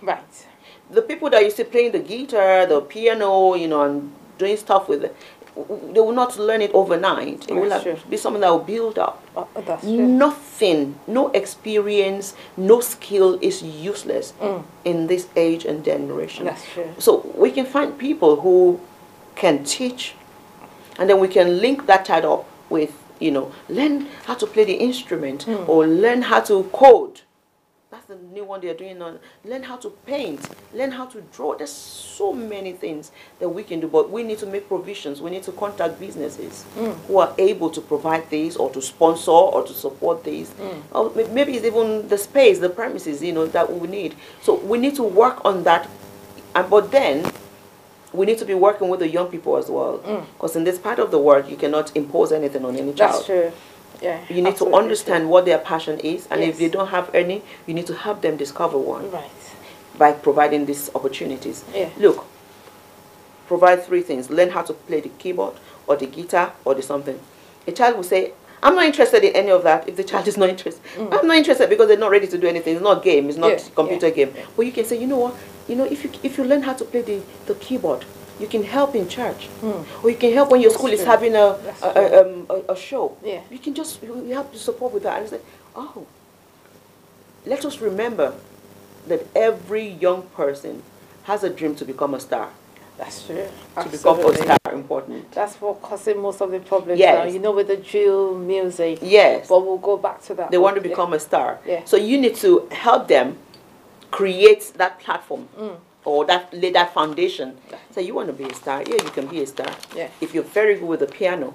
Right. The people that used to playing the guitar, the piano, you know, and doing stuff with it, they will not learn it overnight. It will be something that will build up. That's true. Nothing, no experience, no skill is useless in this age and generation. That's true. So we can find people who can teach, and then we can link that child up with, you know, learn how to play the instrument or learn how to code. That's the new one they're doing on. Learn how to paint, learn how to draw. There's so many things that we can do, but we need to make provisions. We need to contact businesses who are able to provide these, or to sponsor, or to support these. Or maybe it's even the space, the premises, you know, that we need. So we need to work on that. But then we need to be working with the young people as well, because in this part of the world, you cannot impose anything on any child. That's true. Yeah, you need to understand what their passion is, and if they don't have any, you need to help them discover one. Right. By providing these opportunities. Yeah. Look, provide 3 things. Learn how to play the keyboard or the guitar or the something. A child will say, I'm not interested in any of that. If the child is not interested, I'm not interested, because they're not ready to do anything. It's not a game. It's not a computer game. But you can say, you know what? You know, if you learn how to play the keyboard, you can help in church, or you can help when your school is having a show. Yeah. You can just help to support with that, and say, oh, let us remember that every young person has a dream to become a star. That's true. To become a star, important. That's what causes most of the problems Yes. now. You know, with the drill music. Yes. But we'll go back to that. They want to become a star. Yeah. So you need to help them create that platform. Or lay that foundation. So you want to be a star? Yeah, you can be a star. Yeah. If you're very good with the piano,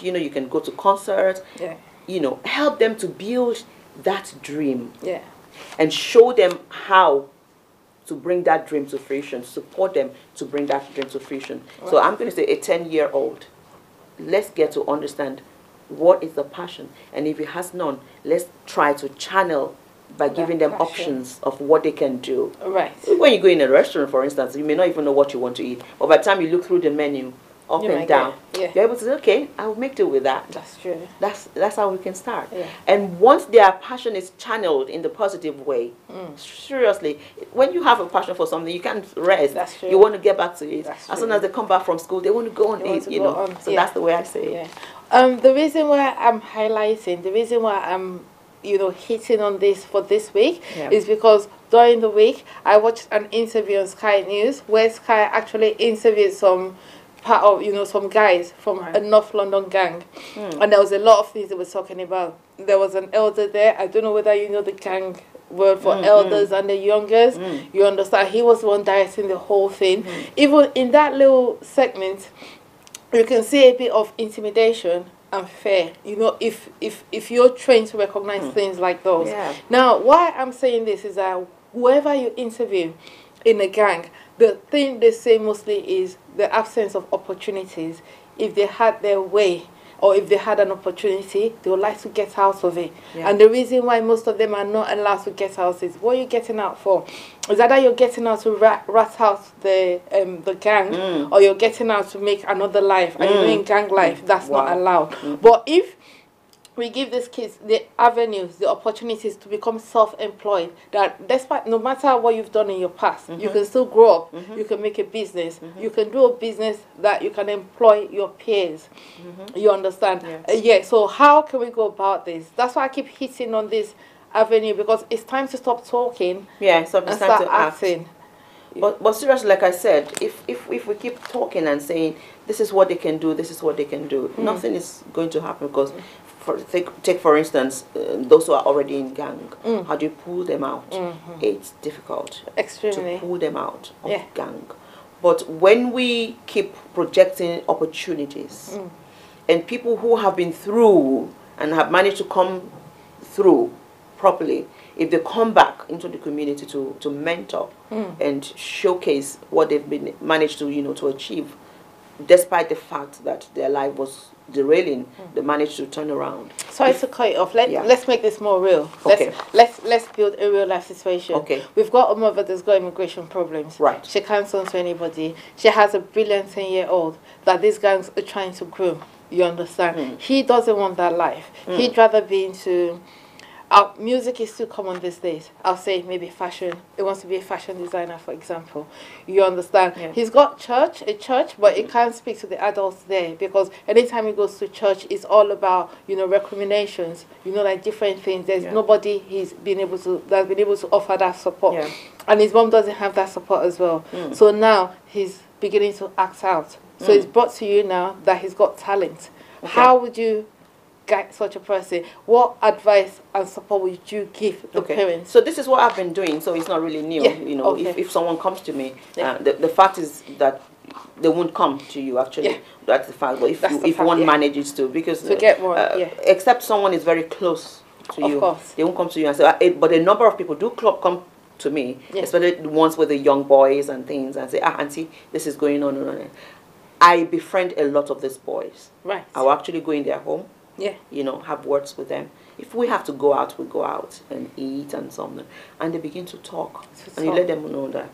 you know, you can go to concerts. Yeah. You know, help them to build that dream. Yeah. And show them how to bring that dream to fruition, support them to bring that dream to fruition. Right. So I'm going to say a 10-year-old, let's get to understand what is the passion. And if it has none, let's try to channel by giving them options of what they can do. Right. When you go in a restaurant, for instance, you may not even know what you want to eat. But by the time you look through the menu, up and down, you're able to say, okay, I'll make do with that. That's true. That's how we can start. Yeah. And once their passion is channeled in the positive way, seriously, when you have a passion for something, you can't rest. That's true. You want to get back to it. That's as soon as they come back from school, they want to go on it, you know. So that's the way I say it. The reason why I'm highlighting, the reason why I'm, you know, hitting on this for this week is because during the week I watched an interview on Sky News where Sky actually interviewed some part of, you know, some guys from a North London gang, and there was a lot of things they were talking about. There was an elder there. I don't know whether you know the gang word for elders and the youngers. You understand? He was the one directing the whole thing. Even in that little segment, you can see a bit of intimidation and fear, you know, if you're trained to recognize things like those. Now, why I'm saying this is that whoever you interview in a gang, the thing they say mostly is the absence of opportunities. If they had their way, or if they had an opportunity, they would like to get out of it. And the reason why most of them are not allowed to get out is, what are you getting out for? Is either you're getting out to rat out the gang, or you're getting out to make another life. And you know, in gang life, that's not allowed. But if we give these kids the avenues, the opportunities to become self-employed, that despite, no matter what you've done in your past, you can still grow up, you can make a business, you can do a business that you can employ your peers. You understand? So how can we go about this? That's why I keep hitting on this avenue, because it's time to stop talking and start acting. But seriously, like I said, if we keep talking and saying, this is what they can do, this is what they can do, nothing is going to happen. Because take for instance, those who are already in gang, how do you pull them out? It's difficult to pull them out of gang. But when we keep projecting opportunities, and people who have been through and have managed to come through properly, if they come back into the community to mentor and showcase what they've been managed to, you know, to achieve, despite the fact that their life was derailing, they managed to turn around. Sorry to cut you off. Let's make this more real. Let's build a real life situation. We've got a mother that's got immigration problems. She can't turn to anybody. She has a brilliant 10-year-old that these gangs are trying to groom. You understand? He doesn't want that life. He'd rather be into music is still common these days. I'll say maybe fashion. He wants to be a fashion designer, for example. You understand? He's got a church, but he can't speak to the adults there, because anytime he goes to church, it's all about, you know, recriminations, you know, like different things. There's nobody that's been able to offer that support. And his mom doesn't have that support as well. So now he's beginning to act out. So it's brought to you now that he's got talent. How would you guide such a person? What advice and support would you give the parents? So this is what I've been doing, so it's not really new. You know, if someone comes to me, the fact is that they won't come to you, actually. That's the fact. But if one manages to, because to get one, except someone is very close to you, they won't come to you and say, but a number of people do come to me, especially the ones with the young boys and things, and say, auntie, this is going on. I befriend a lot of these boys. I will actually go in their home, you know, have words with them. If we have to go out, we go out and eat and something. And they begin to talk. And you let them know that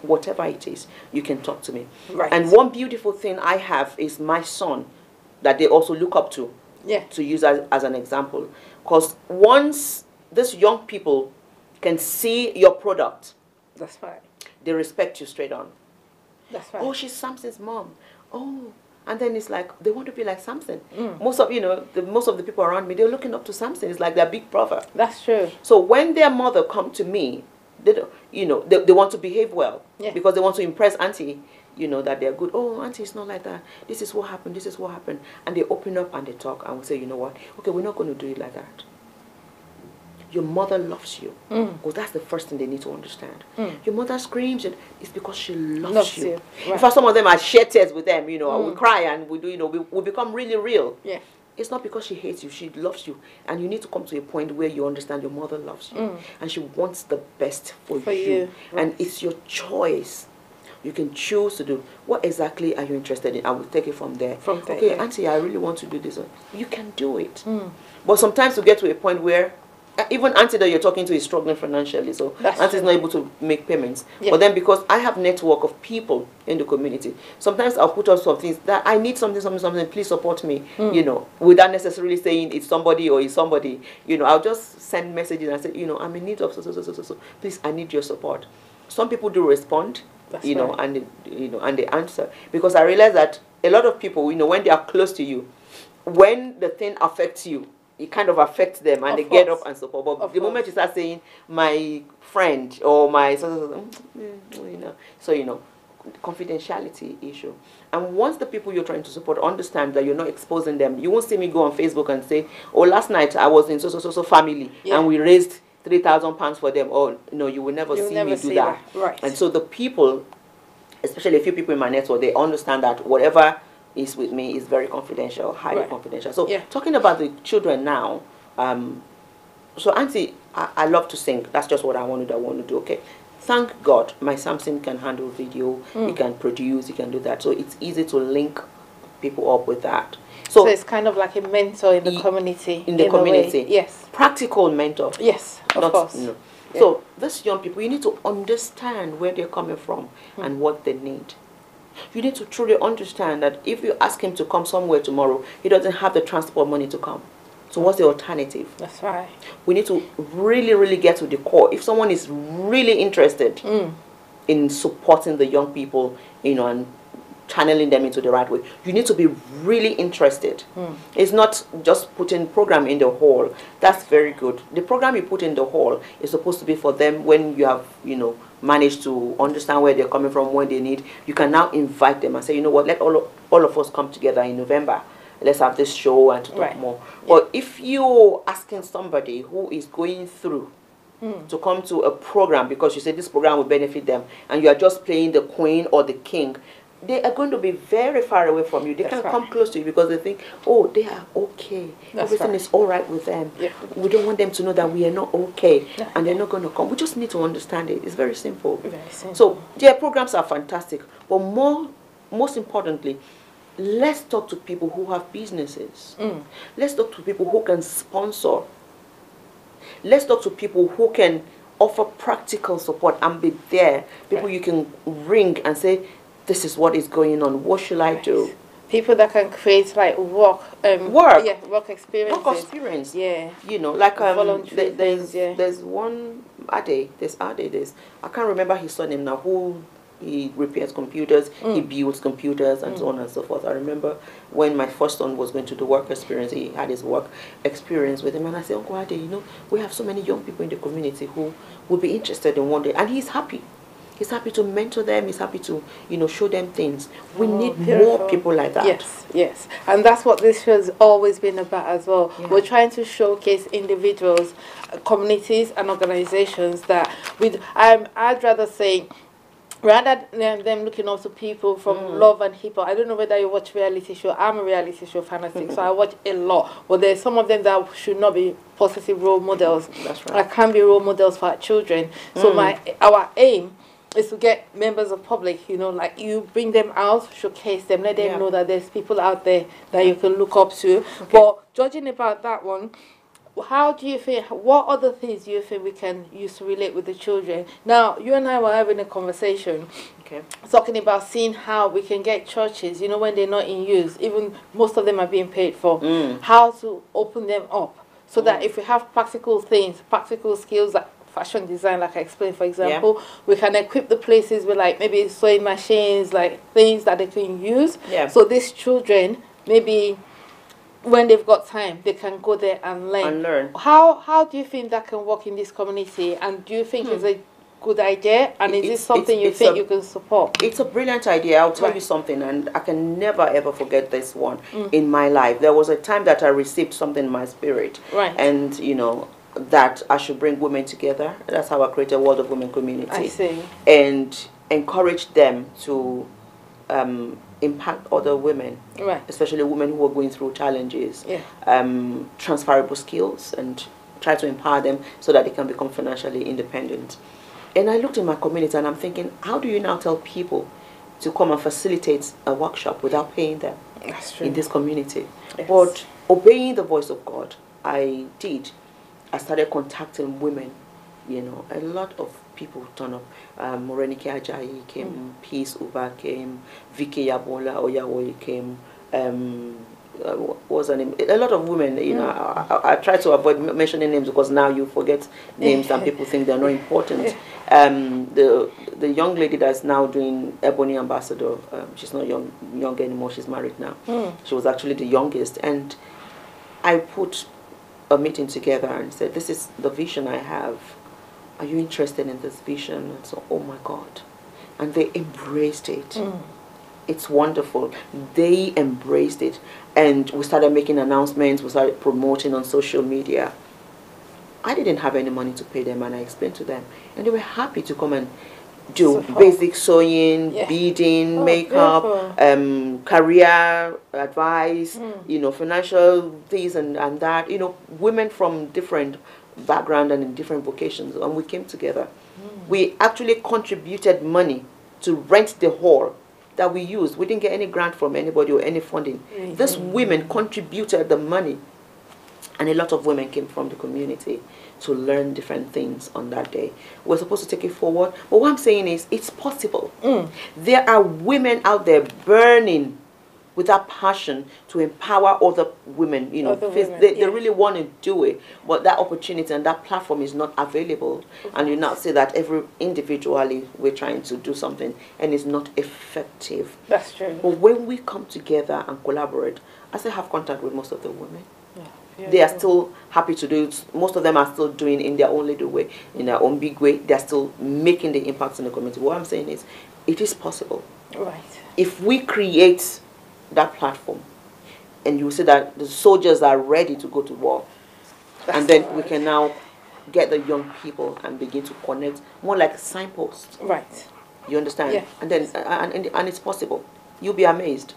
whatever it is, you can talk to me. And one beautiful thing I have is my son that they also look up to use as an example. Because once these young people can see your product, they respect you straight on. Oh, she's Samson's mom. Oh. And then it's like they want to be like Samson. Most of the people around me, they're looking up to Samson. It's like their big brother. That's true. So when their mother come to me, they want to behave well because they want to impress auntie. You know that they're good. Oh, auntie, it's not like that. This is what happened. This is what happened. And they open up and they talk and we say, you know what? Okay, we're not going to do it like that. Your mother loves you. Because that's the first thing they need to understand. Your mother screams, and it's because she loves you. In fact, some of them, I share tears with them, you know, we cry and we do, you know, we become really real. it's not because she hates you. She loves you. And you need to come to a point where you understand your mother loves you. And she wants the best for you. Right. And it's your choice. You can choose to do. What exactly are you interested in? I will take it from there. Okay, yeah. Auntie, I really want to do this. You can do it. But sometimes you get to a point where even Auntie that you're talking to is struggling financially, so Auntie's not able to make payments. Yeah. But then because I have network of people in the community, sometimes I'll put up some things that I need something, please support me, you know, without necessarily saying it's somebody or it's somebody, you know, I'll just send messages and say, you know, I'm in need of so. Please, I need your support. Some people do respond, you know, and they answer, because I realize that a lot of people, you know, when they are close to you, when the thing affects you, it kind of affects them, and they get up and support. But the moment you start saying my friend or my you know, so you know, confidentiality issue. And once the people you're trying to support understand that you're not exposing them, you won't see me go on Facebook and say, oh, last night I was in so family and we raised £3,000 for them. Or no, you will never see me do that. Right. And so the people, especially a few people in my network, they understand that whatever is with me is very confidential, highly confidential. So talking about the children now, so Auntie, I love to sing. That's just what I want to do. Okay, thank God my Samson can handle video. He can produce. He can do that. So it's easy to link people up with that. So it's kind of like a mentor in the community. In the community, yes. Practical mentor. Yes, of course. You know. Yeah. So these young people, you need to understand where they're coming from and what they need. You need to truly understand that if you ask him to come somewhere tomorrow, he doesn't have the transport money to come. So what's the alternative? That's right. We need to really, really get to the core. If someone is really interested in supporting the young people, you know, and channeling them into the right way, you need to be really interested. It's not just putting program in the hall. That's very good. The program you put in the hall is supposed to be for them when you have, you know, managed to understand where they're coming from, what they need. You can now invite them and say, you know what, let all of us come together in November. Let's have this show and to talk more. But if you're asking somebody who is going through to come to a program because you say this program will benefit them, and you are just playing the queen or the king, they are going to be very far away from you. They can't come close to you because they think, oh, they are okay. Everything is all right with them. Yeah. We don't want them to know that we are not okay, and they're not going to come. We just need to understand it. It's very simple. Very simple. So their programs are fantastic, but most importantly, let's talk to people who have businesses. Let's talk to people who can sponsor. Let's talk to people who can offer practical support and be there. People you can ring and say, this is what is going on. What should I do? People that can create like work experiences. Work experience. Yeah. You know, like there's one Ade. I can't remember his surname now. Who he repairs computers, he builds computers, and so on and so forth. I remember when my first son was going to do work experience, he had his work experience with him, and I said, Uncle Ade, you know, we have so many young people in the community who will be interested in one day, and he's happy. He's happy to mentor them. He's happy to, you know, show them things. We need more people like that. Yes, yes. And that's what this show's always been about as well. Yeah. We're trying to showcase individuals, communities, and organizations that I'd rather say, rather than them looking up to people from love and hip hop. I don't know whether you watch reality show. I'm a reality show fanatic, so I watch a lot. But there's some of them that should not be positive role models. That's right. I can't be role models for our children. So our aim is to get members of public, you know, like you bring them out, showcase them, let them know that there's people out there that you can look up to. Okay. But judging about that one, how do you think, what other things do you think we can use to relate with the children? Now, you and I were having a conversation, talking about seeing how we can get churches, you know, when they're not in use, even most of them are being paid for, how to open them up, so that if we have practical things, practical skills like fashion design, like I explained, for example, we can equip the places with like maybe sewing machines, like things that they can use. So these children, maybe when they've got time, they can go there and learn. How do you think that can work in this community? And do you think it's a good idea? And is this something you think you can support? It's a brilliant idea. I'll tell you something, and I can never ever forget this one in my life. There was a time that I received something in my spirit. And, you know, that I should bring women together. That's how I created a World of Women community. I see. And encourage them to impact other women, Right. especially women who are going through challenges, Yeah. transferable skills, and try to empower them so that they can become financially independent. And I looked in my community and I'm thinking, how do you now tell people to come and facilitate a workshop without paying them? That's true. In this community? Yes. But obeying the voice of God, I did. I started contacting women. You know, a lot of people turn up. Morafa Ajayi came, Peace Uba came, Vicky Yabola Oyawoye came. What was her name? A lot of women. You know, I try to avoid mentioning names because now you forget names and people think they're not important. The young lady that's now doing Ebony Ambassador, she's not young anymore. She's married now. She was actually the youngest, and I put a meeting together and said, "This is the vision I have. Are you interested in this vision?" And so, oh my God. And they embraced it. It's wonderful. They embraced it. And we started making announcements. We started promoting on social media. I didn't have any money to pay them, and I explained to them. And they were happy to come and do basic sewing, beading, makeup, career advice, you know, financial this and that. You know, women from different background and in different vocations, and we came together. We actually contributed money to rent the hall that we used. We didn't get any grant from anybody or any funding. These women contributed the money, and a lot of women came from the community to learn different things on that day. We're supposed to take it forward, but what I'm saying is it's possible. There are women out there burning with that passion to empower other women, you know, they really want to do it, but that opportunity and that platform is not available. And you now say that individually we're trying to do something and it's not effective. That's true. But when we come together and collaborate, I still have contact with most of the women. They are still happy to do it. Most of them are still doing in their own little way, in their own big way. They're still making the impact in the community. What I'm saying is, it is possible. Right. If we create that platform, and you see that the soldiers are ready to go to war, and then we can now get the young people and begin to connect more like a signpost. Right. You understand? Yeah. And then and it's possible. You'll be amazed.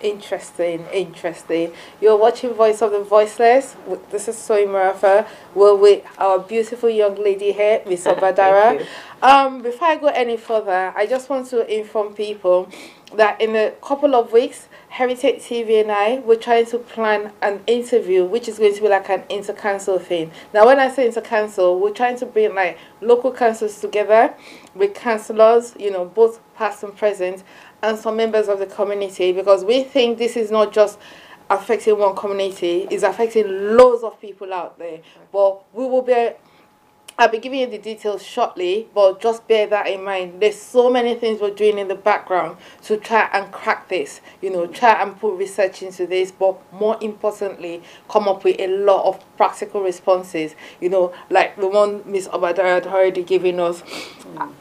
Interesting, interesting. You're watching Voice of the Voiceless. This is Toyin Morafa. We're with our beautiful young lady here, Miss Obadara. Before I go any further, I just want to inform people that in a couple of weeks, Heritage TV and I, we're trying to plan an interview, which is going to be like an inter-council thing. Now, when I say inter-council, we're trying to bring like local councils together with councillors, you know, both past and present, and some members of the community, because we think this is not just affecting one community, it's affecting loads of people out there. But we will be, I'll be giving you the details shortly, but just bear that in mind. There's so many things we're doing in the background to try and crack this, you know, try and put research into this, but more importantly, come up with a lot of practical responses, you know, like the one Miss Obadara had already given us.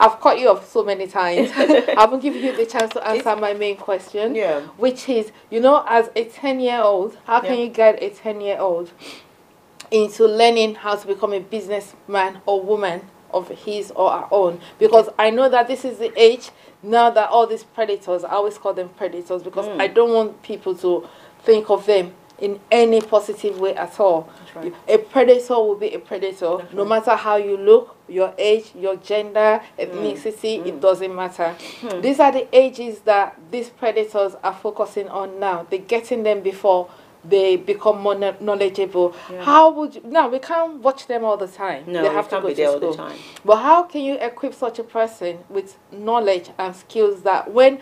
I've cut you off so many times. I haven't given you the chance to answer my main question, which is, you know, as a 10-year-old, how can you guide a 10-year-old into learning how to become a businessman or woman of his or her own? Because I know that this is the age now that all these predators, I always call them predators, because I don't want people to think of them in any positive way at all. Right. A predator will be a predator, no matter how you look, your age, your gender, ethnicity, it doesn't matter. These are the ages that these predators are focusing on now. They're getting them before they become more knowledgeable. How would you, now we can't watch them all the time. No, they have to go to school all the time. But how can you equip such a person with knowledge and skills that when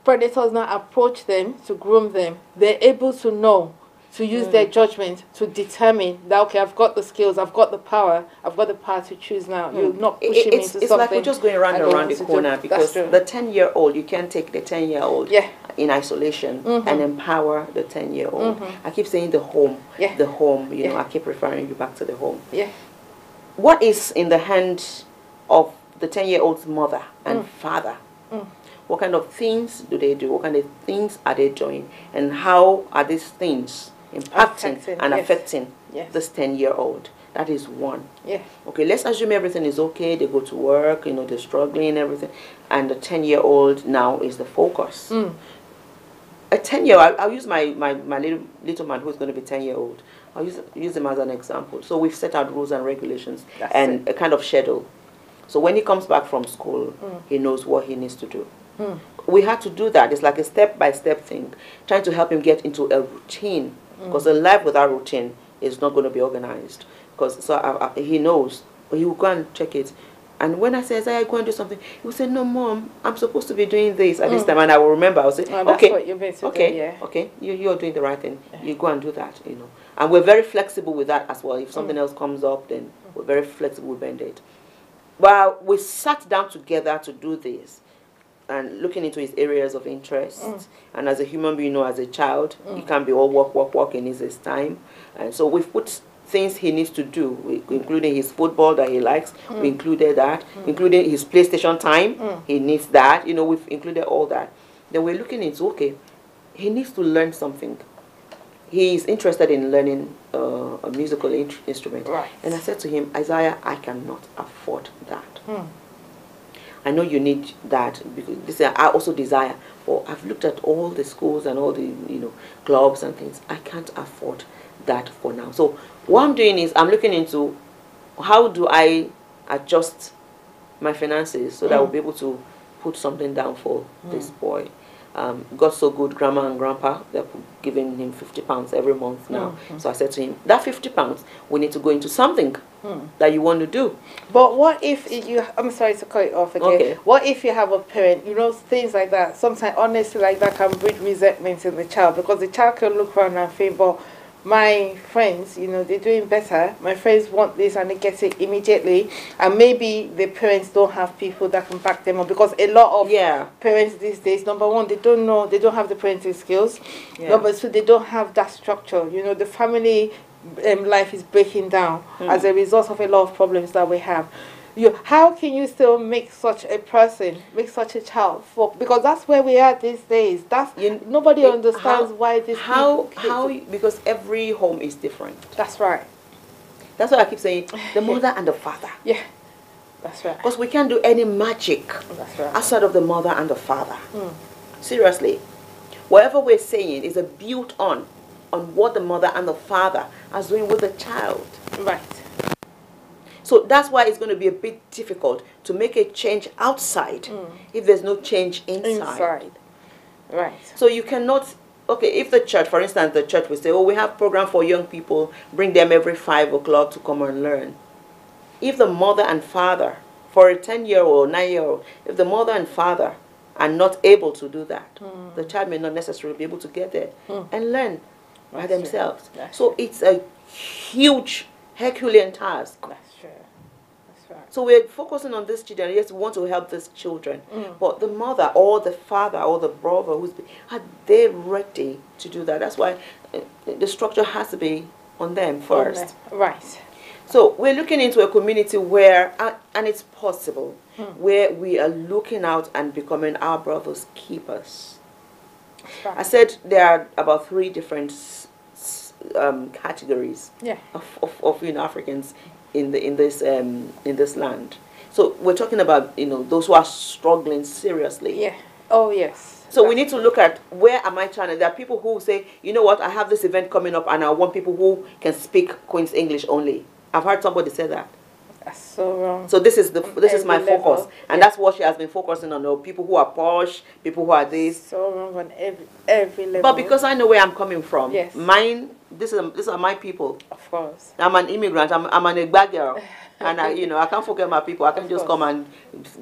predators now approach them to groom them, they're able to know, to use their judgment to determine that, okay, I've got the skills, I've got the power to choose now. You're not pushing me into something. It's like we're just going around the corner, because the 10-year-old, you can't take the 10-year-old in isolation and empower the 10-year-old. I keep saying the home, the home, you know, I keep referring you back to the home. What is in the hand of the 10-year-old's mother and father? What kind of things do they do? What kind of things are they doing? And how are these things impacting and affecting this 10-year-old? That is one. Yeah. Okay, let's assume everything is okay. They go to work, you know, they're struggling, everything. And the 10-year-old now is the focus. A 10-year-old, I'll use my little man who's going to be 10-year-old. I'll use him as an example. So we've set out rules and regulations and a kind of schedule. So when he comes back from school, he knows what he needs to do. We had to do that. It's like a step-by-step thing, trying to help him get into a routine. Because a life without routine is not going to be organized. Because he knows, but he will go and check it. And when I say, Isaiah, go and do something, he will say, no, Mom, I'm supposed to be doing this at this time. And I will remember. I will say, okay, you're doing the right thing. Yeah. You go and do that, you know. And we're very flexible with that as well. If something else comes up, then we're very flexible with band-aid. Well, we sat down together to do this and looking into his areas of interest. And as a human being, you know, as a child, you can't be all work, and it's his time. And so we've put things he needs to do, including his football that he likes. We included that, including his PlayStation time. He needs that. You know, we've included all that. Then we're looking into, okay, he needs to learn something. He's interested in learning a musical instrument. Right. And I said to him, Isaiah, I cannot afford that. I know you need that because this I also desire. But I've looked at all the schools and all the, you know, clubs and things. I can't afford that for now. So what I'm doing is I'm looking into how do I adjust my finances so that I'll be able to put something down for this boy. Got so good, grandma and grandpa, they're giving him £50 every month now. So I said to him, that £50, we need to go into something that you want to do. But what if you, I'm sorry to cut it off again. Okay. What if you have a parent, you know, things like that, sometimes honestly like that can breed resentment in the child, because the child can look around and think, well, my friends, you know, they're doing better. My friends want this and they get it immediately. And maybe the parents don't have people that can back them up. Because a lot of parents these days, number one, they don't know, they don't have the parenting skills. Number two, they don't have that structure. You know, the family life is breaking down as a result of a lot of problems that we have. How can you still make such a person, make such a child folk? Because that's where we are these days. Nobody understands why this. Because every home is different. That's right. That's what I keep saying. The mother and the father. Yeah, that's right. Because we can't do any magic outside of the mother and the father. Seriously, whatever we're saying is built on what the mother and the father are doing with the child. Right. So that's why it's going to be a bit difficult to make a change outside if there's no change inside. Right. So you cannot, okay, if the church, for instance, the church will say, oh, we have program for young people, bring them every 5 o'clock to come and learn. If the mother and father, for a 10-year-old, 9-year-old, if the mother and father are not able to do that, the child may not necessarily be able to get there and learn by themselves. So it's a huge Herculean task. So we're focusing on these children. Yes, we want to help these children. But the mother or the father or the brother, are they ready to do that? That's why the structure has to be on them first. Right. So we're looking into a community where, and it's possible, where we are looking out and becoming our brother's keepers. Right. I said there are about 3 different categories of Africans in this land. So we're talking about, you know, those who are struggling seriously. Yeah. Oh yes. So we need to look at where am I trying to. There are people who say, you know what, I have this event coming up and I want people who can speak Queen's English only. I've heard somebody say that. That's so wrong. So this is my focus, and that's what she has been focusing on. People who are posh, people who are this. So wrong on every level. But because I know where I'm coming from, yes. These are my people. Of course. I'm an immigrant. I'm an Egba girl, and I can't forget my people. I can't just come and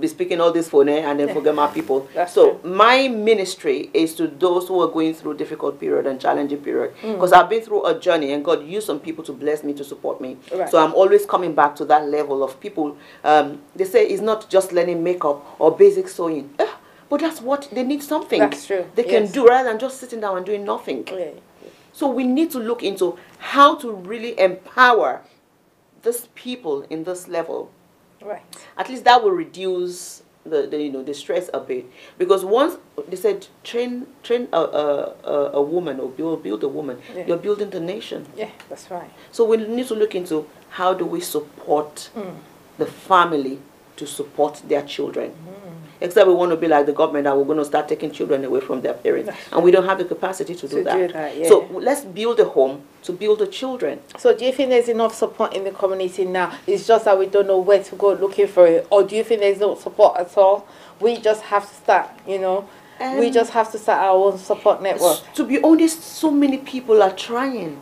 be speaking all this phone and then forget my people. So true. My ministry is to those who are going through difficult period and challenging period, because I've been through a journey and God used some people to bless me, to support me. Right. So I'm always coming back to that level of people. They say it's not just learning makeup or basic sewing. But that's what they need, something that's true. They can do rather than just sitting down and doing nothing. Yeah. So we need to look into how to really empower these people in this level. Right. At least that will reduce the stress a bit, because once they said train a woman, or build a woman, you're building the nation. Yeah, that's right. So we need to look into how do we support the family to support their children. Except we want to be like the government, and we're going to start taking children away from their parents. And we don't have the capacity to do that. Yeah. So let's build a home to build the children. So do you think there's enough support in the community now? It's just that we don't know where to go looking for it. Or do you think there's no support at all? We just have to start, we just have to start our own support network. To be honest, so many people are trying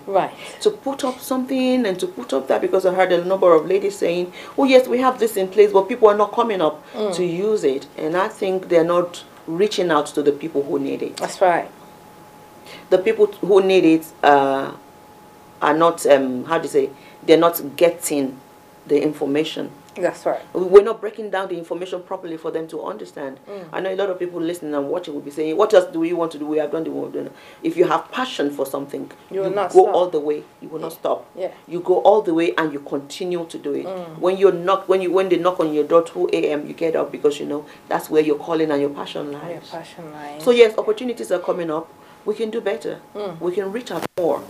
to put up something and to put up that, because I heard a number of ladies saying, oh yes, we have this in place, but people are not coming up to use it. And I think they're not reaching out to the people who need it. That's right. The people who need it are not, how do you say, they're not getting the information. That's right. We're not breaking down the information properly for them to understand. I know a lot of people listening and watching will be saying, what else do you want to do? We have done the work. If you have passion for something, you will not go stop. All the way. You will not stop. Yeah. You go all the way and you continue to do it. When they knock on your door 2 a.m., you get up, because that's where your calling and your passion lies. Your passion lies. So yes, opportunities are coming up. We can do better. We can reach out more.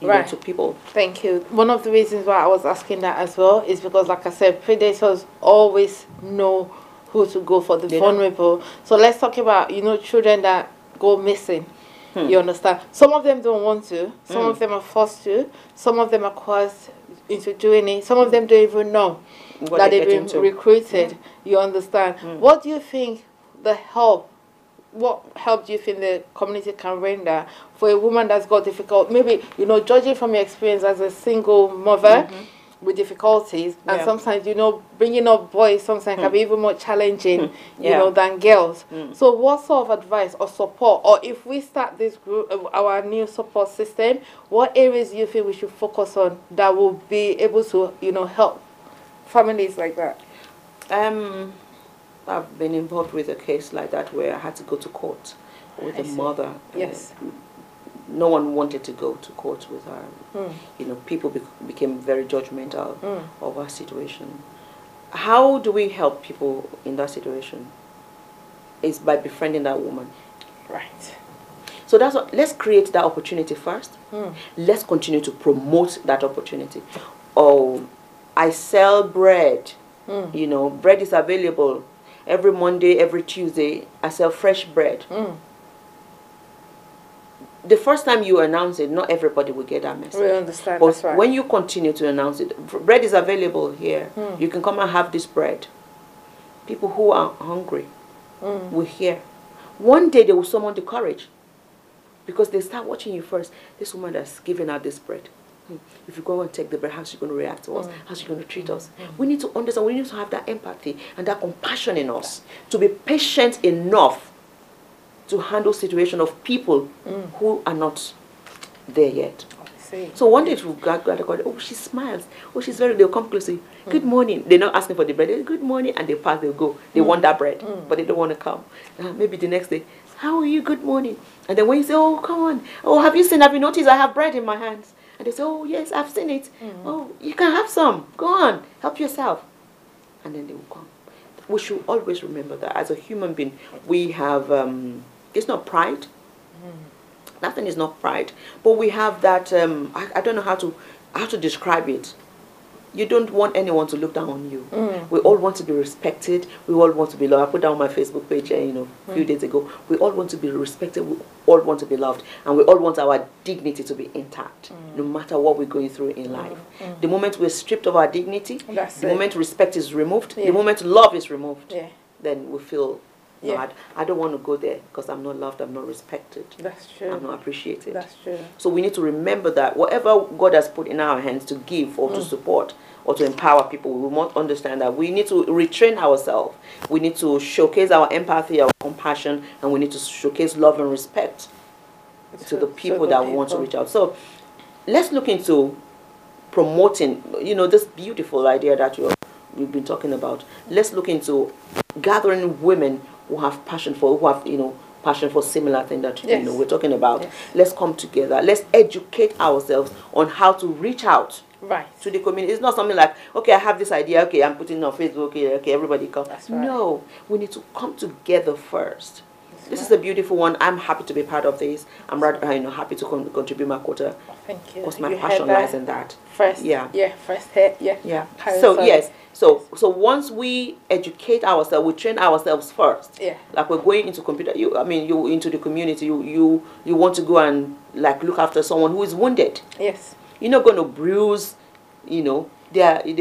To people. Thank you. One of the reasons why I was asking that as well is because, like I said, predators always know who to go for, the vulnerable. So let's talk about, children that go missing. You understand? Some of them don't want to. Some of them are forced to. Some of them are caused into doing it. Some of them don't even know that they've been recruited. You understand? What do you think what help do you think the community can render for a woman that's got difficult, maybe, judging from your experience as a single mother with difficulties, and sometimes, bringing up boys sometimes can be even more challenging, than girls. So what sort of advice or support, or if we start this group, our new support system, what areas do you think we should focus on that will be able to, help families like that? I've been involved with a case like that where I had to go to court with a mother. Yes. No one wanted to go to court with her. People became very judgmental of our situation. How do we help people in that situation? It's by befriending that woman. Right. So that's what, let's create that opportunity first. Let's continue to promote that opportunity. Oh, I sell bread. Bread is available. Every Monday, every Tuesday, I sell fresh bread. The first time you announce it, not everybody will get that message. We understand, but that's right. when you continue to announce it, bread is available here. You can come and have this bread. People who are hungry will hear. One day they will summon the courage, because they start watching you first. This woman that's giving out this bread. If you go and take the bread, how's she going to react to us? How's she going to treat us? We need to understand, we need to have that empathy and that compassion in us to be patient enough to handle situation of people who are not there yet. So one day she will grab the card, oh, she smiles. Oh, she's they'll come close to you. Good morning. They're not asking for the bread. Good morning. And they pass, they'll go. They want that bread, but they don't want to come. Maybe the next day, how are you? Good morning. And then when you say, oh, come on. Oh, have you noticed I have bread in my hands? And they say, oh, yes, I've seen it. Oh, you can have some. Go on. Help yourself. And then they will come. We should always remember that as a human being, we have, it's not pride. Nothing is not pride. But we have that, I don't know how to describe it. You don't want anyone to look down on you. We all want to be respected. We all want to be loved. I put down on my Facebook page, a few days ago. We all want to be respected. We all want to be loved. And we all want our dignity to be intact, no matter what we're going through in life. The moment we're stripped of our dignity, the moment respect is removed, the moment love is removed, then we feel, no, I don't want to go there because I'm not loved, I'm not respected. That's true. I'm not appreciated. That's true. So we need to remember that whatever God has put in our hands to give or to support or to empower people, we must understand that we need to retrain ourselves. We need to showcase our empathy, our compassion, and we need to showcase love and respect to the people that we want to reach out. So let's look into promoting, this beautiful idea that we've been talking about. Let's look into gathering women who have passion for, passion for similar thing that we're talking about. Let's come together. Let's educate ourselves on how to reach out Right. To the community. It's not something like, okay, I have this idea, okay, I'm putting it on Facebook, okay, everybody come. That's right. No, we need to come together first. This is a beautiful one. I'm happy to be part of this. I'm rather, happy to contribute my quota. Thank you. Because my You passion heard lies in that. First, yeah, first hit, yeah. Carry So on. yes, so once we educate ourselves, we train ourselves first. Yeah. Like we're going into computer. You into the community. You want to go and like look after someone who is wounded. Yes. You're not going to bruise, their wound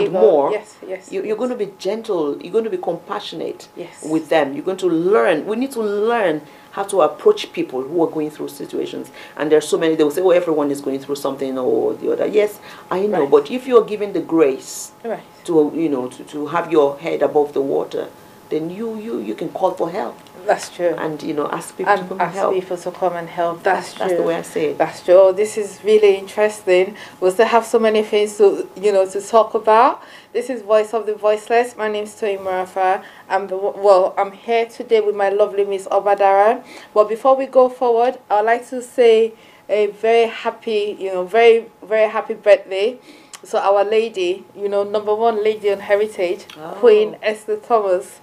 able. more. Yes. You're going to be gentle. You're going to be compassionate Yes. with them. You're going to learn. We need to learn how to approach people who are going through situations. And there's so many. They will say, "Oh, everyone is going through something or the other." Yes, I know. Right. But if you're given the grace Right. to have your head above the water, then you can call for help. That's true. And ask people to come and help. People to come and help. That's true. That's the way I say it. That's true. Oh, this is really interesting. We still have so many things to to talk about. This is Voice of the Voiceless. My name is Toyin Morafa. I'm here today with my lovely Miss Obadara. But before we go forward, I'd like to say a very happy, very, very happy birthday. So our lady, number one lady on Heritage, Queen Esther Thomas.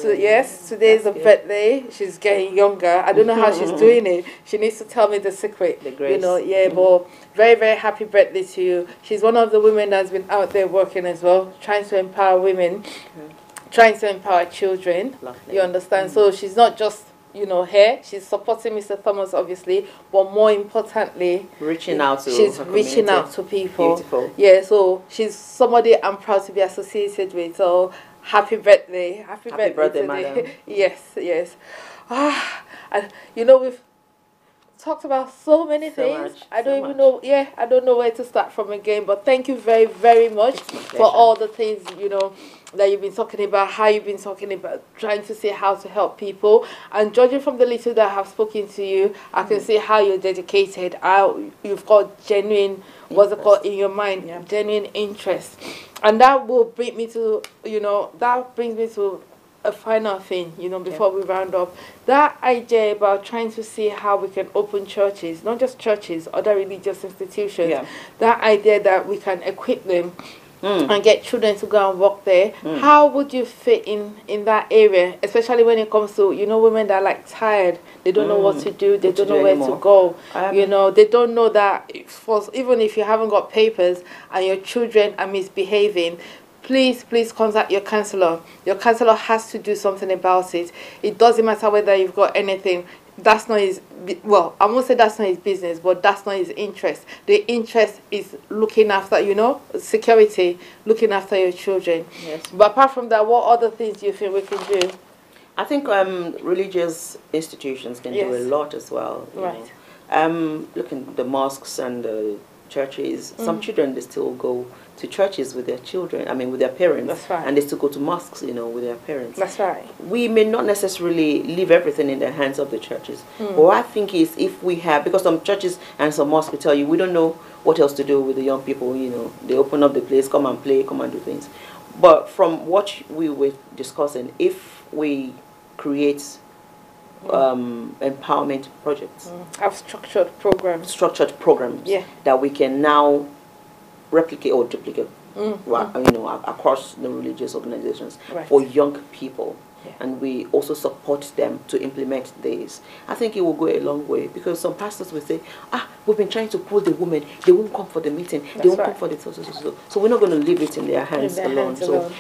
So yes, today is a birthday. She's getting younger. I don't know how she's doing it. She needs to tell me the secret. The grace. But very, very happy birthday to you. She's one of the women that's been out there working as well, trying to empower women, trying to empower children. Lovely. You understand? So she's not just here. She's supporting Mr. Thomas, obviously, but more importantly, Reaching out to she's her reaching community. out to people. Beautiful. Yeah, so she's somebody I'm proud to be associated with. So happy birthday. Happy birthday today. Madam. Yes. And we've talked about so many things. Much, I don't so even much. know. I don't know where to start from again. But thank you very, very much for all the things that you've been talking about. How you've been talking about trying to see how to help people. And judging from the little that I have spoken to you, I can see how you're dedicated. You've got genuine, what's it called in your mind? Yeah. Genuine interest, and that will bring me to that brings me to a final thing, before we round up. That idea about trying to see how we can open churches, not just churches, other religious institutions. Yeah. That idea that we can equip them and get children to go and work there. How would you fit in that area, especially when it comes to women that are like tired, they don't know what to do, they don't know where to go, they don't know that even if you haven't got papers and your children are misbehaving, please contact your counselor. Your counselor has to do something about it. It doesn't matter whether you've got anything. That's not his, I won't say that's not his business, but that's not his interest. The interest is looking after, security, looking after your children. Yes. But apart from that, what other things do you think we can do? I think religious institutions can do a lot as well. Right. Look at the mosques and the churches. Some children, they still go to churches with their children, with their parents. That's right. And they still go to mosques, with their parents. That's right. We may not necessarily leave everything in the hands of the churches. But what I think is if we have, because some churches and some mosques will tell you, we don't know what else to do with the young people, they open up the place, come and play, come and do things. But from what we were discussing, if we create empowerment projects, Have structured programs. that we can now replicate or duplicate across the religious organizations for young people, and we also support them to implement this. I think it will go a long way, because some pastors will say, we've been trying to pull the women, they won't come for the meeting, they won't come for the so we're not going to leave it in their hands alone.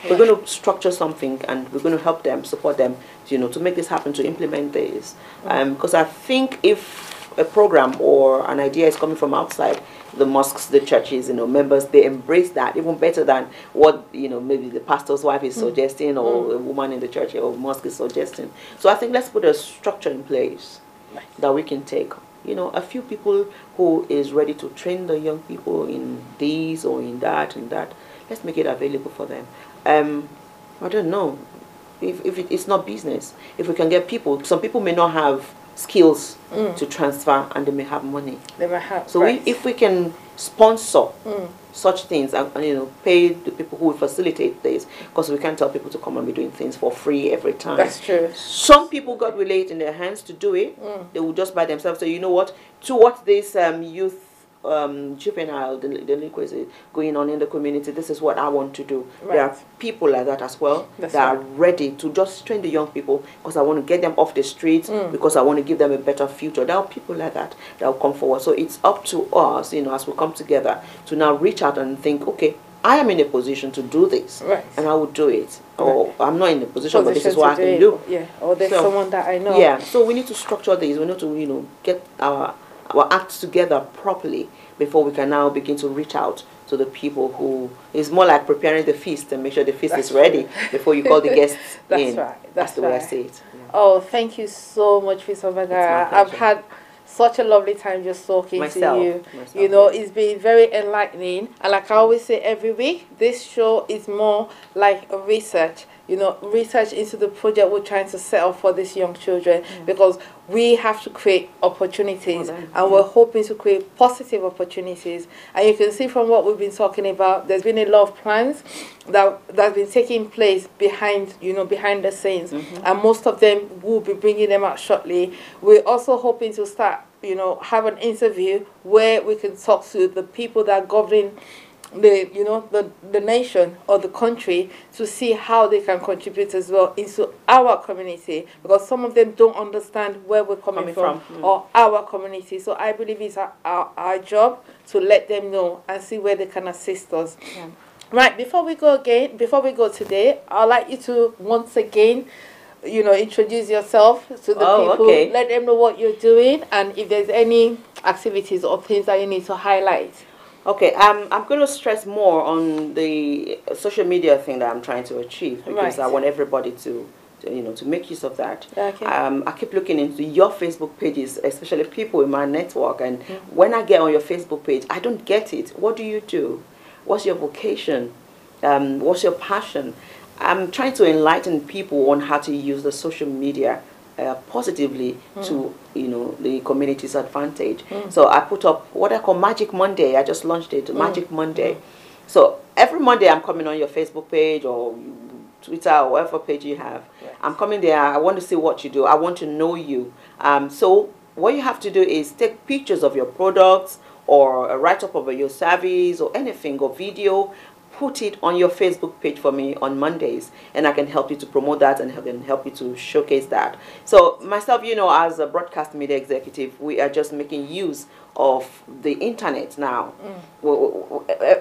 We're going to structure something, and we're going to help them, support them, to make this happen, to implement this. Because I think if a program or an idea is coming from outside the mosques, the churches, members, they embrace that even better than what maybe the pastor's wife is suggesting, or a woman in the church or mosque is suggesting. So I think let's put a structure in place that we can take a few people who is ready to train the young people in this or in that and that. Let's make it available for them. I don't know if it's not business. If we can get people, some people may not have skills to transfer, and they may have money. They might have. So if we can sponsor such things and pay the people who will facilitate this, because we can't tell people to come and be doing things for free every time. That's true. Some people got relate in their hands to do it. They will just by themselves say, you know what, towards this youth juvenile delinquency going on in the community. This is what I want to do. Right. There are people like that as well that are ready to just train the young people, because I want to get them off the streets, because I want to give them a better future. There are people like that that will come forward. So it's up to us, you know, as we come together, to now reach out and think, okay, I am in a position to do this, and I will do it. Or I'm not in a position, but this is what I can do. Yeah, or there's someone that I know. Yeah, so we need to structure these. We need to, you know, get our acts together properly before we can now begin to reach out to the people who is more like preparing the feast and make sure the feast is ready before you call the guests in. That's the way I say it. Yeah. Oh, thank you so much, Miss Obadara. I've had such a lovely time just talking to you. You know, it's been very enlightening. And like I always say every week, this show is more like a research. You know, research into the project we're trying to set up for these young children, because we have to create opportunities, and we're hoping to create positive opportunities. And you can see from what we've been talking about, there's been a lot of plans that's been taking place behind, you know, behind the scenes, and most of them will be bringing them out shortly. We're also hoping to start, you know, have an interview where we can talk to the people that are governing the nation or the country, to see how they can contribute as well into our community, because some of them don't understand where we're coming from. Or our community. So I believe it's our job to let them know and see where they can assist us. Right, before we go today, I'd like you to once again, you know, introduce yourself to the people. Let them know what you're doing, and if there's any activities or things that you need to highlight. Okay, I'm going to stress more on the social media thing that I'm trying to achieve, because I want everybody to make use of that. I keep looking into your Facebook pages, especially people in my network, and when I get on your Facebook page, I don't get it. What do you do? What's your vocation? What's your passion? I'm trying to enlighten people on how to use the social media positively to, you know, the community's advantage. So I put up what I call Magic Monday. I just launched it, Magic Monday. So every Monday I'm coming on your Facebook page or Twitter or whatever page you have. I'm coming there. I want to see what you do. I want to know you. So what you have to do is take pictures of your products, or a write-up of your service, or anything, or video. Put it on your Facebook page for me on Mondays, and I can help you to promote that, and help you to showcase that. So myself, you know, as a broadcast media executive, we are just making use of the internet now.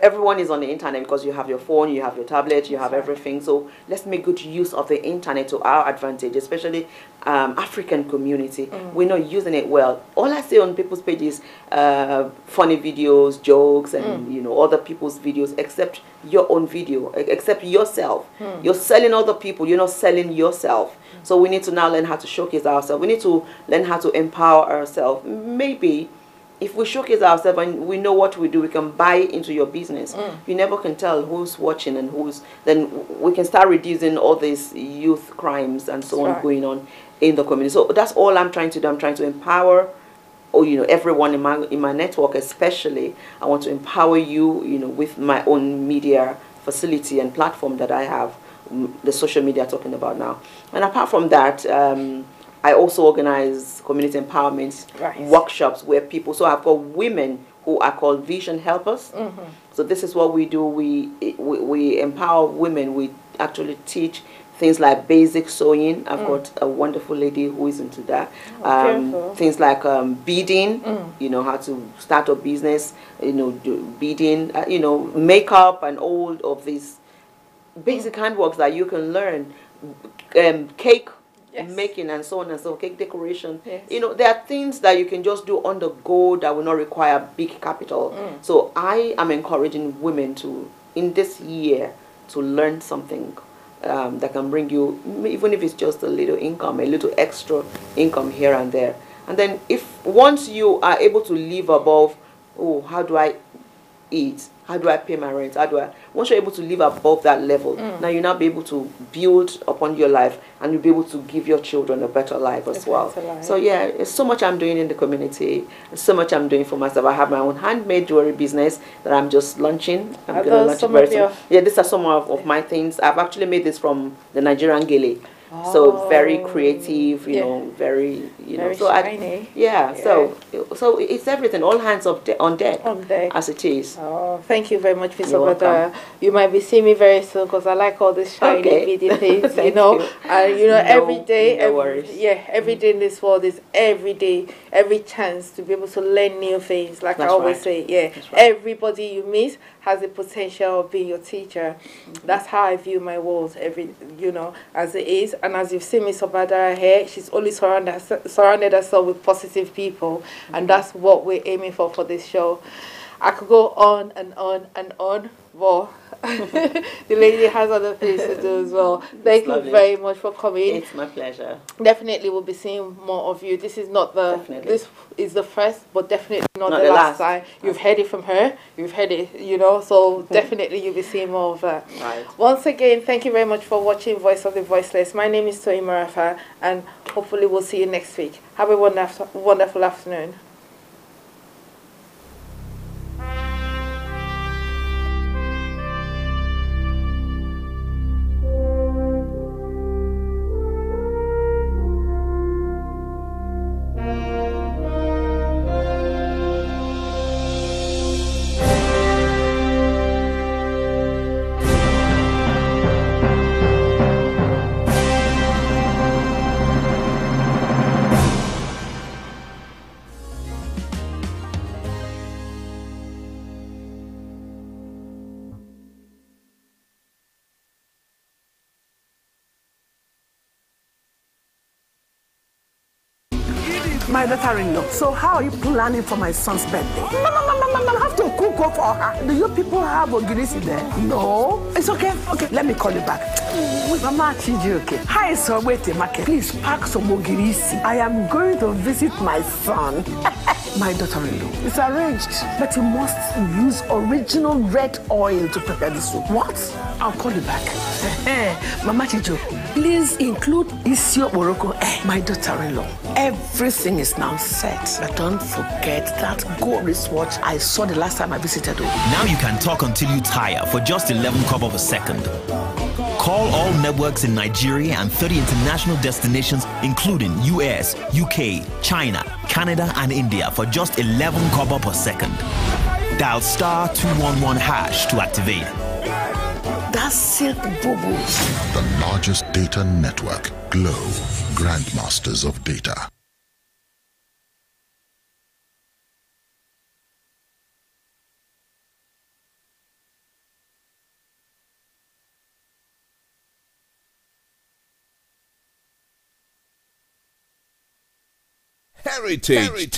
Everyone is on the internet, because you have your phone, you have your tablet, you have everything. So let's make good use of the internet to our advantage, especially African community. We're not using it well. All I see on people's pages, funny videos, jokes, and you know, other people's videos, except your own video, except yourself. You're selling other people, you're not selling yourself. So we need to now learn how to showcase ourselves. We need to learn how to empower ourselves. Maybe if we showcase ourselves and we know what we do, we can buy into your business. You never can tell who's watching and who's. Then we can start reducing all these youth crimes and so on going on in the community. So that's all I'm trying to do. I'm trying to empower, you know, everyone in my network, especially. I want to empower you, you know, with my own media facility and platform that I have, the social media I'm talking about now. And apart from that, I also organize community empowerment workshops where people, so I've got women who are called vision helpers. So this is what we do. We empower women. We actually teach things like basic sewing. I've got a wonderful lady who is into that. Things like beading, you know, how to start a business, you know, do beading, you know, makeup, and all of these basic handworks that you can learn, cake making and so on and so on, cake decoration. You know, there are things that you can just do on the go that will not require big capital. So I am encouraging women to, in this year, to learn something that can bring you, even if it's just a little income, a little extra income here and there. And then once you are able to live above, oh, how do I eat? How do I pay my rent? Once you're able to live above that level, now you'll now be able to build upon your life, and you'll be able to give your children a better life as well. So yeah, there's so much I'm doing in the community. There's so much I'm doing for myself. I have my own handmade jewelry business that I'm just launching. I'm going to launch it very soon. Yeah, these are some of my things. I've actually made this from the Nigerian gele. So very creative, you know, very, you know. Very So shiny. so it's everything, all hands on deck. On deck. As it is. Oh, thank you very much, Miss You're Obadara. You might be seeing me very soon because I like all these shiny video things, you know. And you know, every day, every day in this world is every chance to be able to learn new things. Like I always say, everybody you meet has the potential of being your teacher. That's how I view my world, you know, as it is. And as you've seen Miss Obadara here, she's always surrounded herself with positive people, and that's what we're aiming for this show. I could go on and on and on, but the lady has other things to do as well. Thank you very much for coming. It's my pleasure. Definitely we'll be seeing more of you. This is not this is the first, but definitely not the last time. You've heard it from her. You've heard it, you know, so definitely you'll be seeing more of her. Right. Once again, thank you very much for watching Voice of the Voiceless. My name is Toyin Morafa, and hopefully we'll see you next week. Have a wonderful afternoon. My daughter-in-law. So how are you planning for my son's birthday? No, I have to cook up for her. Do you people have ogirisi there? No. It's okay. Okay, let me call you back. Mama Chiji, okay. Hi, so wait a market. Please pack some ogirisi. I am going to visit my son. My daughter-in-law. It's arranged. But you must use original red oil to prepare the soup. What? I'll call you back. Mama Chijo, please include Isio Morocco. My daughter-in-law. Everything is now set. But don't forget that gold wristwatch I saw the last time I visited you. Now you can talk until you tire for just 11 kobo per second. Call all networks in Nigeria and 30 international destinations, including US, UK, China, Canada, and India for just 11 kobo per second. Dial *211# to activate. That's Silk Boo-Boo. The largest data network, Glow, grandmasters of data. Heritage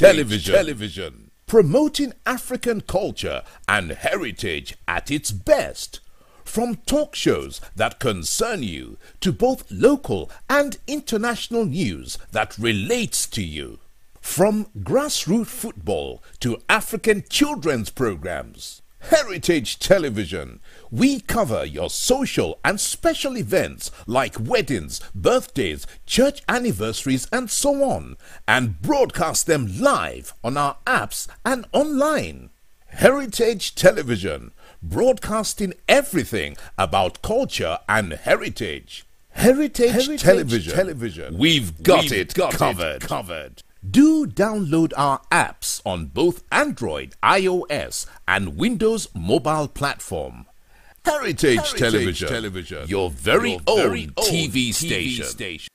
Television, promoting African culture and heritage at its best. From talk shows that concern you to both local and international news that relates to you. From grassroots football to African children's programs. Heritage Television, we cover your social and special events like weddings, birthdays, church anniversaries, and so on, and broadcast them live on our apps and online. Heritage Television, broadcasting everything about culture and heritage. Heritage Television. We've got it covered. Do download our apps on both Android, iOS, and Windows mobile platform. Heritage Television, your very own TV station.